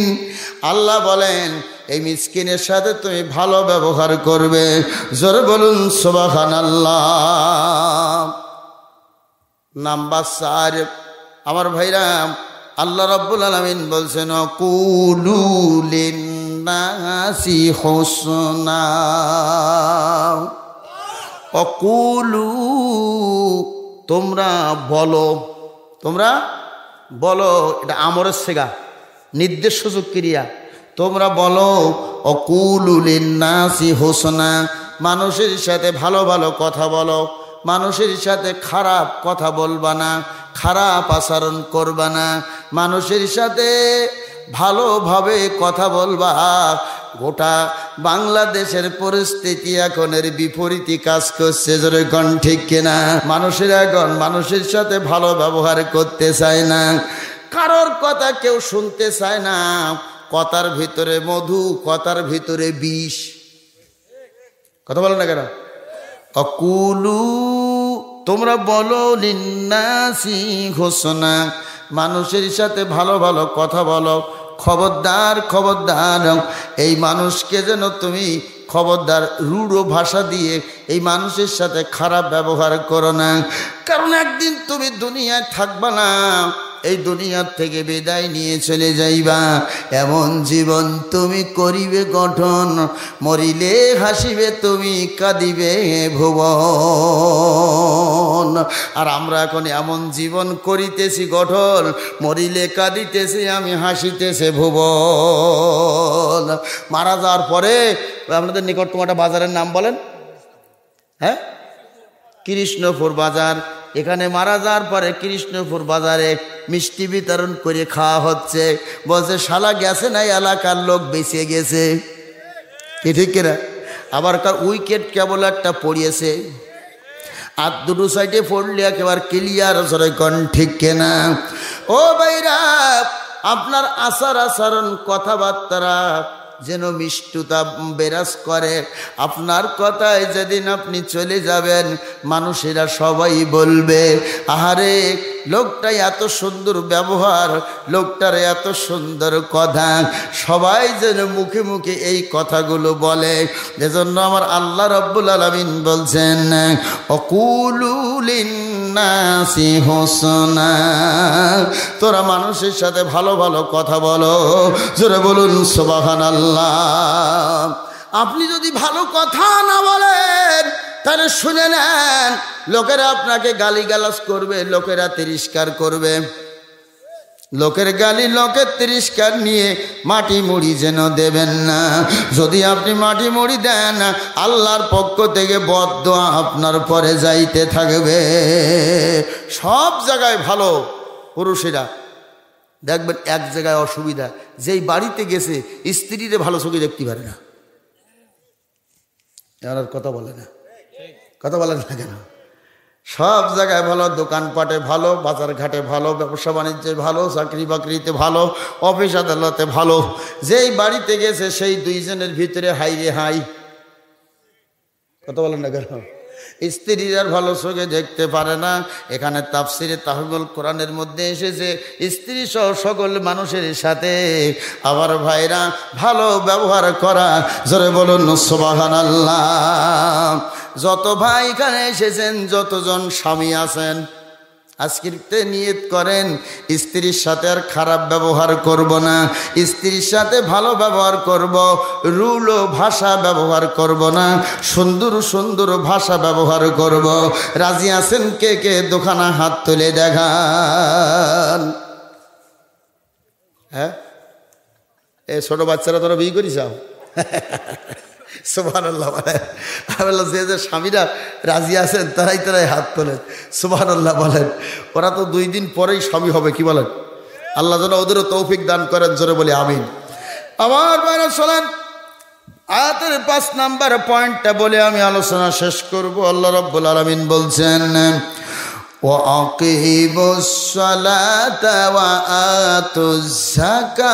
আল্লাহ বলেন এই মিসকিনের সাথে তুমি ভালো ব্যবহার করবে। জোরে বলুন সুবহানাল্লাহ। নাম্বার 4 আমার ভাইরা আল্লাহ রাব্বুল আলামিন বলছেন কুলু লিন্নাসি হুসনা, অকুলু তোমরা বলো, তোমরা বলো, এটা আমরের সেগা, নির্দেশ সূচক ক্রিয়া। তোমরা বলো অকুলু লিন্নাসি হুসনা, মানুষের সাথে ভালো ভালো কথা বলো, মানুষের সাথে খারাপ কথা বলবা না, খারাপ আচরণ করবা না, মানুষের সাথে ভালোভাবে কথা বলবা। গোটা বাংলাদেশের পরিস্থিতি এখন এর বিপরীতই কাজ করছে। জোরে কোন ঠিক কিনা? মানুষের এখন মানুষের সাথে ভালো ব্যবহার করতে চায় না, কারোর কথা কেউ শুনতে চায় না। কথার ভিতরে মধু, কথার ভিতরে বিষ। কথা বলো না কেন? অকুলু তোমরা বলো লিন্নাসি হুসনা, মানুষের সাথে ভালো ভালো কথা বলো। খবরদার খবরদার এই মানুষকে যেন তুমি খবরদার রূঢ় ভাষা দিয়ে এই মানুষের সাথে খারাপ ব্যবহার করো না, কারণ একদিন তুমি দুনিয়ায় থাকবা না, এই দুনিয়ার থেকে বিদায় নিয়ে চলে যাইবা। এমন জীবন তুমি করিবে গঠন, মরিলে হাসিবে তুমি, কাঁদিবে ভুবন। আর আমরা এখন এমন জীবন করিতেছি গঠন, মরিলে কাঁদিতেছি আমি, হাসিতেছে ভুবন। মারা যাওয়ার পরে আপনাদের নিকটতম একটা বাজারের নাম বলেন। হ্যাঁ, কৃষ্ণপুর বাজার। এখানে মারা যাওয়ার পরে কৃষ্ণপুর বাজারে মিষ্টি বিতরণ করে খাওয়া হচ্ছে। বলছে শালা গেছে না এলাকার লোক বেঁচে গেছে, কি ঠিক কিনা? আবার কার উইকেট কেবল একটা পড়িয়েছে, আর দুটো সাইডে পড়লে একেবারে ক্লিয়ার। জোরে কোন ঠিক কিনা? ও ভাইরা, আপনার আচার আচরণ কথাবার্তা যেন মিষ্টতা বিরাজ করে। আপনার কথায় যেদিন আপনি চলে যাবেন মানুষেরা সবাই বলবে আহারে লোকটা এত সুন্দর ব্যবহার, লোকটার এত সুন্দর কথা, সবাই যেন মুখে মুখে এই কথাগুলো বলে। এজন্য আমার আল্লাহ রাব্বুল আলামিন বলছেন অকুলু লিন্নাসি হুসনা, তোরা মানুষের সাথে ভালো ভালো কথা বলো। জোরে বলুন সুবহানাল্লাহ। আপনি যদি ভালো কথা না বলেন তাহলে শুনে নেন, লোকেরা আপনাকে গালিগালাজ করবে, লোকেরা তিরস্কার করবে। লোকের গালি, লোকের তিরস্কার নিয়ে মাটি মুড়ি যেন দেবেন না। যদি আপনি মাটি মুড়ি দেন, আল্লাহর পক্ষ থেকে বদদোয়া আপনার পরে যাইতে থাকবে। সব জায়গায় ভালো পুরুষেরা দেখবেন, এক জায়গায় অসুবিধা, যেই বাড়িতে গেছে স্ত্রীরে ভালো চোখে দেখতে পারে না। এবার কথা বলে না, কথা বলেন না কেন? সব জায়গায় ভালো, দোকানপাটে ভালো, বাজার ঘাটে ভালো, ব্যবসা বাণিজ্যে ভালো, চাকরি বাকরিতে ভালো, অফিস আদালতে ভালো। যেই বাড়িতে গেছে সেই দুইজনের ভিতরে হাই রে হাই। কত বলেন না কেন? স্ত্রীর ভালো চোখে দেখতে পারে না। এখানে তাফসিরে তাহমিল কোরআনের মধ্যে এসেছে স্ত্রী সহ সকল মানুষের সাথে আবার ভাইরা ভালো ব্যবহার করা। জোরে বলুন সুবহানাল্লাহ। যত ভাই এখানে এসেছেন, যতজন স্বামী আছেন, আজকে নিয়ত করেন স্ত্রীর সাথে আর খারাপ ব্যবহার করব না, স্ত্রীর সাথে ভালো ব্যবহার করব, রুল ও ভাষা ব্যবহার করব না, সুন্দর সুন্দর ভাষা ব্যবহার করব। রাজি আছেন কে কে? দোকানা হাত তুলে দেখান। হ্যাঁ, এ ছোট বাচ্চারা তোরা বিয়ে করিস? সুবহানাল্লাহ বলেন। যে যে স্বামীরা রাজি আছেন তারাই হাত তোলেন, সুবহানাল্লাহ বলেন। ওরা তো 2 দিন পরেই স্বামী হবে, কি বলেন? আল্লাহ যেন ওদেরও তৌফিক দান করেন, জোরে বলি আমিন। আমার ভাইরা শোনেন, আয়াতের 5 নাম্বার পয়েন্টটা বলে আমি আলোচনা শেষ করব। আল্লাহ রাব্বুল আলামিন বলছেন, ওয়াকিমুস সালাতা ওয়া আতুজ যাকাত।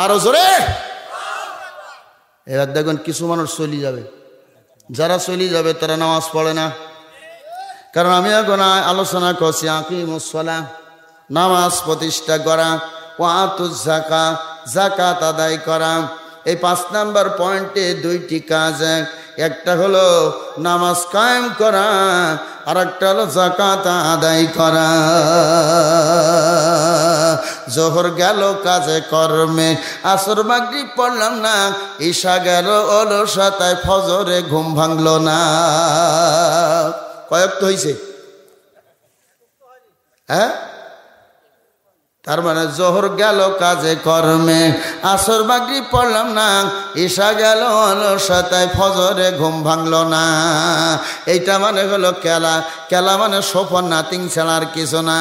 আরো জোরে। এবার দেখুন কিছু মানুষ চলে যাবে, যারা চলে যাবে তারা নামাজ পড়ে না। কারণ আমি এখন আলোচনা করছি আকিমুস সালাহ, নামাজ প্রতিষ্ঠা করা, ওয়া আতুজ যাকাত, যাকাত আদায় করা। এই 5 নাম্বার পয়েন্টে 2টি কাজ। একটা হলো নামাজ কায়েম করা, আর একটা হলো যাকাত আদায় করা। জোহর গেল কাজে কর্মে, আসর মাগরিব পড়লাম না, ঈশা গেল অলসতায়, ফজরে ঘুম ভাঙলো না। কয়েক তো হয়েছে? হ্যাঁ, তার মানে জোহর গেল কাজে কর্মে, আসর মাগরিব পড়লাম না, ঈশা গেল অলসতায়, ফজরে ঘুম ভাঙলো না। এইটা মানে হলো কেলা। কেলা মানে সোফর নাতিং ছাড়ার কিছু না।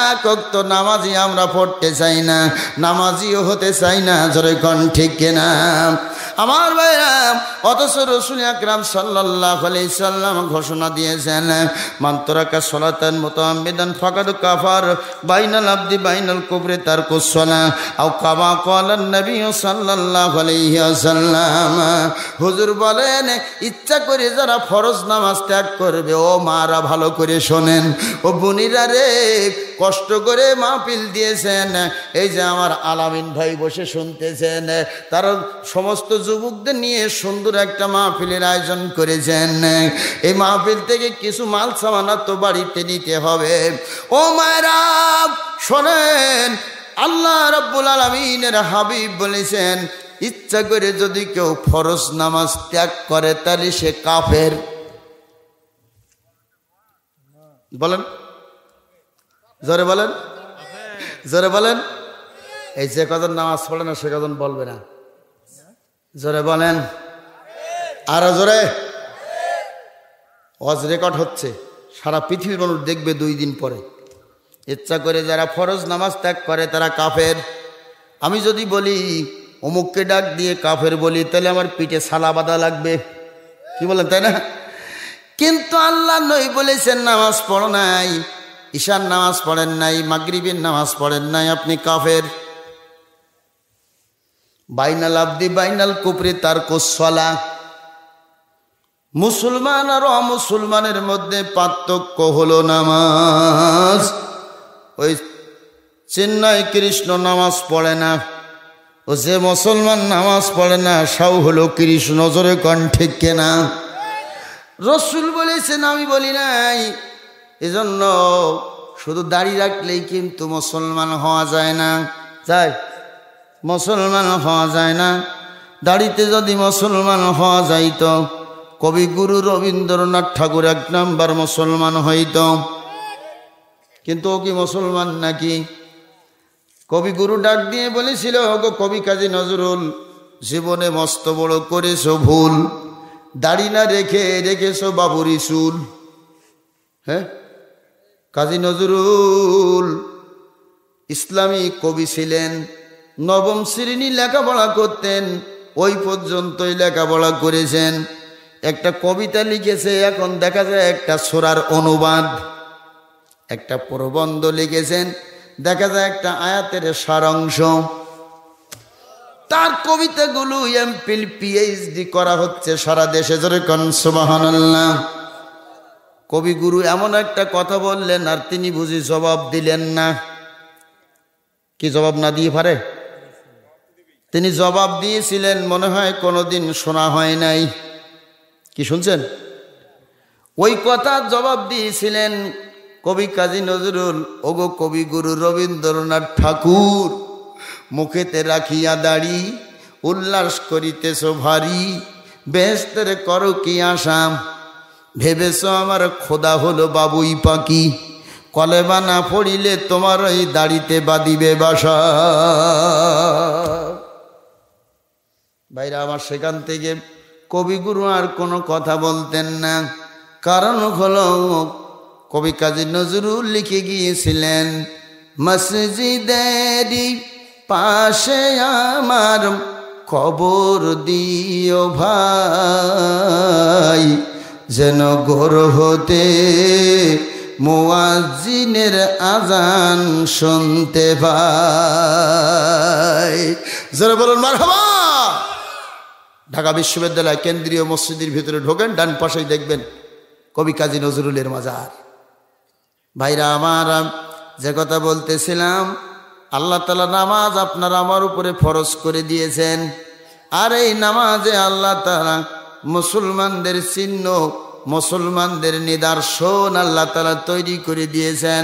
এক ওয়াক্ত নামাজি আমরা পড়তে চাই না, নামাজিও হতে চাই না, জোরে কোন ঠিক কিনা? আমার ভাইরা, অথচ রাসূল আকরাম সাল্লাল্লাহু আলাইহি সাল্লাম ঘোষণা দিয়েছেন, মান তারাকা সালাতান মুতাআম্মিদান ফাকাদ কাফার, বাইনাল আবদি বাইনাল কুফরি তারকুস সালাহ, আও কামা ক্বালান নবী সাল্লাল্লাহু আলাইহি ওয়াসাল্লাম। হুজুর বলেন, ইচ্ছা করে যারা ফরজ নামাজ ত্যাগ করবে, ও মারা ভালো করে শোনেন, ও বোনেরা রে, কষ্ট করে মাহফিল দিয়েছেন, এই যে আমার আলামিন ভাই বসে শুনতেছেন, তার সমস্ত যুবকদের নিয়ে সুন্দর একটা মাহফিলের আয়োজন করেছেন। এই মাহফিল থেকে কিছু মাল সামানা তো বাড়িতে নিতে হবে। ও মায়েরা শোনেন, আল্লাহ রাব্বুল আলামিনের হাবিব বলেছেন, ইচ্ছা করে যদি কেউ ফরজ নামাজ ত্যাগ করে তাহলে সে কাফের। বলেন, জোরে বলেন, জোরে বলেন। এই যে কজন নামাজ পড়ে না সে কজন বলবে না, জোরে বলেন, আরো জোরে। ওয়াজ রেকর্ড হচ্ছে, সারা পৃথিবীর মানুষ দেখবে 2 দিন পরে। ইচ্ছা করে যারা ফরজ নামাজ ত্যাগ করে তারা কাফের। আমি যদি বলি অমুককে ডাক দিয়ে কাফের বলি, তাহলে আমার পিঠে সালা বাঁধা লাগবে, কি বলেন, তাই না? কিন্তু আল্লাহ নবী বলেছেন, নামাজ পড়ো নাই, ঈশার নামাজ পড়েন নাই, মাগরিবের নামাজ পড়েন নাই, আপনি কাফের। বাইনাল আবদি বাইনাল কুফরি তারকুস সালাহ। মুসলমান আর অমুসলমানের মধ্যে পার্থক্য হলো নামাজ। ওই চেন্নাই কৃষ্ণ নামাজ পড়ে না, ও যে মুসলমান নামাজ পড়ে না সাও হলো কৃষ্ণ, জোরে কোন ঠিক কিনা? রাসূল বলেছেন, আমি বলি নাই। এজন্য শুধু দাড়ি রাখলেই কিন্তু মুসলমান হওয়া যায় না, যায়? মুসলমান হওয়া যায় না। দাড়িতে যদি মুসলমান হওয়া যাইত, কবিগুরু রবীন্দ্রনাথ ঠাকুর 1 নাম্বার মুসলমান হইত। কিন্তু ও কি মুসলমান নাকি? কবিগুরু ডাক দিয়ে বলেছিল, গো কবি কাজী নজরুল, জীবনে মস্ত বড় করেছো ভুল, দাড়ি না রেখে রেখেছো বাবুরি চুল। হ্যাঁ, কাজী নজরুল ইসলামী কবি ছিলেন, 9ম শ্রেণী লেখাপড়া করতেন, ওই পর্যন্তই লেখাপড়া করেছেন। একটা কবিতা লিখেছে, এখন দেখা যায় একটা সূরার অনুবাদ। একটা প্রবন্ধ লিখেছেন, দেখা যায় একটা আয়াতের সারাংশ। তার কবিতাগুলো এমফিল পিএইচডি করা হচ্ছে সারা দেশে। জোরে কোন সুবহানাল্লাহ। কবিগুরু এমন একটা কথা বললেন, আর তিনি বুঝি জবাব দিলেন না। কি জবাব না দিয়ে পারে? তিনি জবাব দিয়েছিলেন, মনে হয় কোনোদিন শোনা হয় নাই। কি শুনছেন? ওই কথা জবাব দিয়েছিলেন কবি কাজী নজরুল। ওগো কবিগুরু রবীন্দ্রনাথ ঠাকুর, মুখেতে রাখিয়া দাড়ি উল্লাস করিতেছ ভারী, বেহেশতের করো কি আসাম, ভেবেছ আমার খোদা হলো বাবুই পাখি, কলেমা না পড়িলে তোমার ওই দাড়িতে বাঁধিবে বাসা। ভাইরা আমার, সেখান থেকে কবিগুরু আর কোনো কথা বলতেন না। কারণ হলো কবি কাজী নজরুল লিখে গিয়েছিলেন, মসজিদেরই পাশে আমার কবর দিও ভাই, যেন ঘর হতে মুয়াজ্জিনের আজান শুনতে পাই। যারা বলুন মারহাবা। ঢাকা বিশ্ববিদ্যালয় কেন্দ্রীয় মসজিদের ভিতরে ঢোকেন, ডান পাশেই দেখবেন কবি কাজী নজরুলের মাজার। ভাইরা আমার, যে কথা বলতেছিলাম, আল্লাহ তাআলা নামাজ আপনার আমার উপরে ফরজ করে দিয়েছেন। আর এই নামাজে আল্লাহ তাআলা মুসলমানদের চিহ্ন, মুসলমানদের নিদর্শন আল্লাহ তাআলা তৈরি করে দিয়েছেন।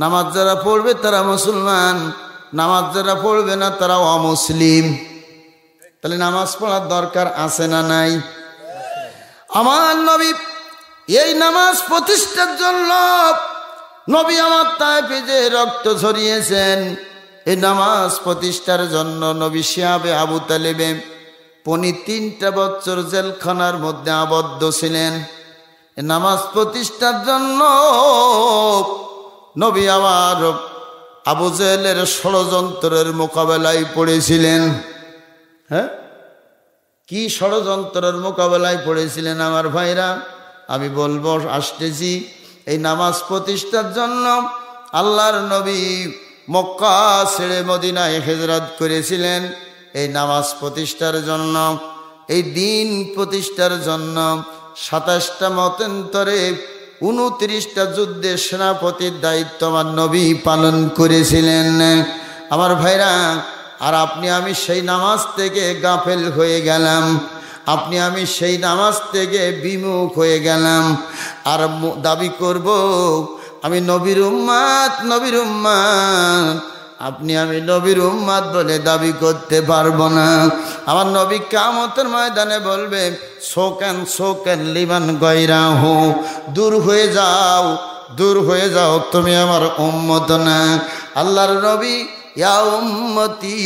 নামাজ যারা পড়বে তারা মুসলমান, নামাজ যারা পড়বে না তারা অমুসলিম। তাহলে নামাজ পড়ার দরকার আছে না নাই? আমার নবী এই নামাজ প্রতিষ্ঠার জন্য নবী আমার তায়েফে যে রক্ত ঝরিয়েছেন, এই নামাজ প্রতিষ্ঠার জন্য নবী শিহাবে আবু তালেবে ৩ বছর জেলখানার মধ্যে আবদ্ধ ছিলেন। এই নামাজ প্রতিষ্ঠার জন্য নবী আমার আবু জেহেলের ষড়যন্ত্রের মোকাবেলায় পড়েছিলেন। হ্যাঁ, কি ষড়যন্ত্রের মোকাবেলায় পড়েছিলেন আমার ভাইরা? আমি বলবো, আসতেছি। এই নামাজ প্রতিষ্ঠার জন্য আল্লাহর নবী মক্কা ছেড়ে মদিনায় হিজরত করেছিলেন। এই নামাজ প্রতিষ্ঠার জন্য, এই দিন প্রতিষ্ঠার জন্য ২৭টা মতান্তরে ২৯টা যুদ্ধে সেনাপতির দায়িত্ব আমার নবী পালন করেছিলেন আমার ভাইরা। আর আপনি আমি সেই নামাজ থেকে গাফেল হয়ে গেলাম, আপনি আমি সেই নামাজ থেকে বিমুখ হয়ে গেলাম। আর দাবি করব আমি নবীর উম্মত, নবীর উম্মত। আপনি আমি নবীর উম্মত বলে দাবি করতে পারবো না। আমার নবী কিয়ামতের ময়দানে বলবে, শোকেন শোকেন লিমান গায়রাহু, দূর হয়ে যাও, দূর হয়ে যাও, তুমি আমার উম্মত না। আল্লাহর নবী ইয়া উম্মতি,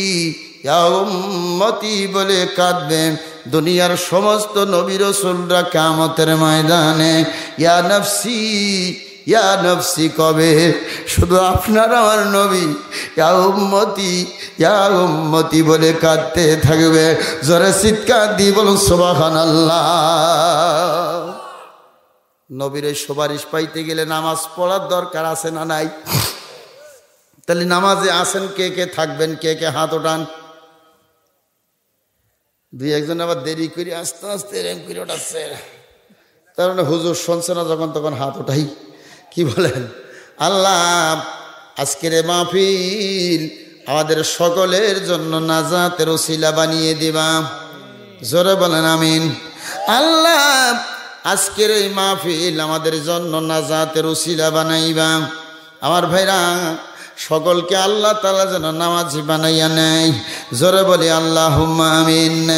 ইয়া উম্মতি বলে কাঁদবে। দুনিয়ার সমস্ত নবী রাসূলরা কিয়ামতের ময়দানে ইয়া নফসি, ইয়া নফসি কবে। শুধু আপনার আমার নবী ইয়া উম্মতি, ইয়া উম্মতি বলে কাঁদতে থাকবে। জোরে চিৎকার দিয়ে বলুন সুবহানাল্লাহ। নবীর সুপারিশ পাইতে গেলে নামাজ পড়ার দরকার আছে না নাই? তাহলে নামাজে আসেন কে কে, থাকবেন কে কে, হাত ওঠান। দুই একজন আবার দেরি করে আস্তে আস্তে এরম করে ওঠাচ্ছে, তার মানে হুজুর শুনছে না যখন তখন হাত ওঠাই। কি বলেন? আল্লাহ আজকের মাহফিল আমাদের সকলের জন্য নাজাতের ওসিলা বানিয়ে দিবা। জোরে বলেন আমিন। আল্লাহ আজকের এই মাহফিল আমাদের জন্য নাজাতের ওসিলা বানাইবা। আমার ভাইরা, সকলকে আল্লাহ তাআলা যেন নামাজি বানাইয়া নেয়। জোরে বলি আল্লাহুম্মা আমিন।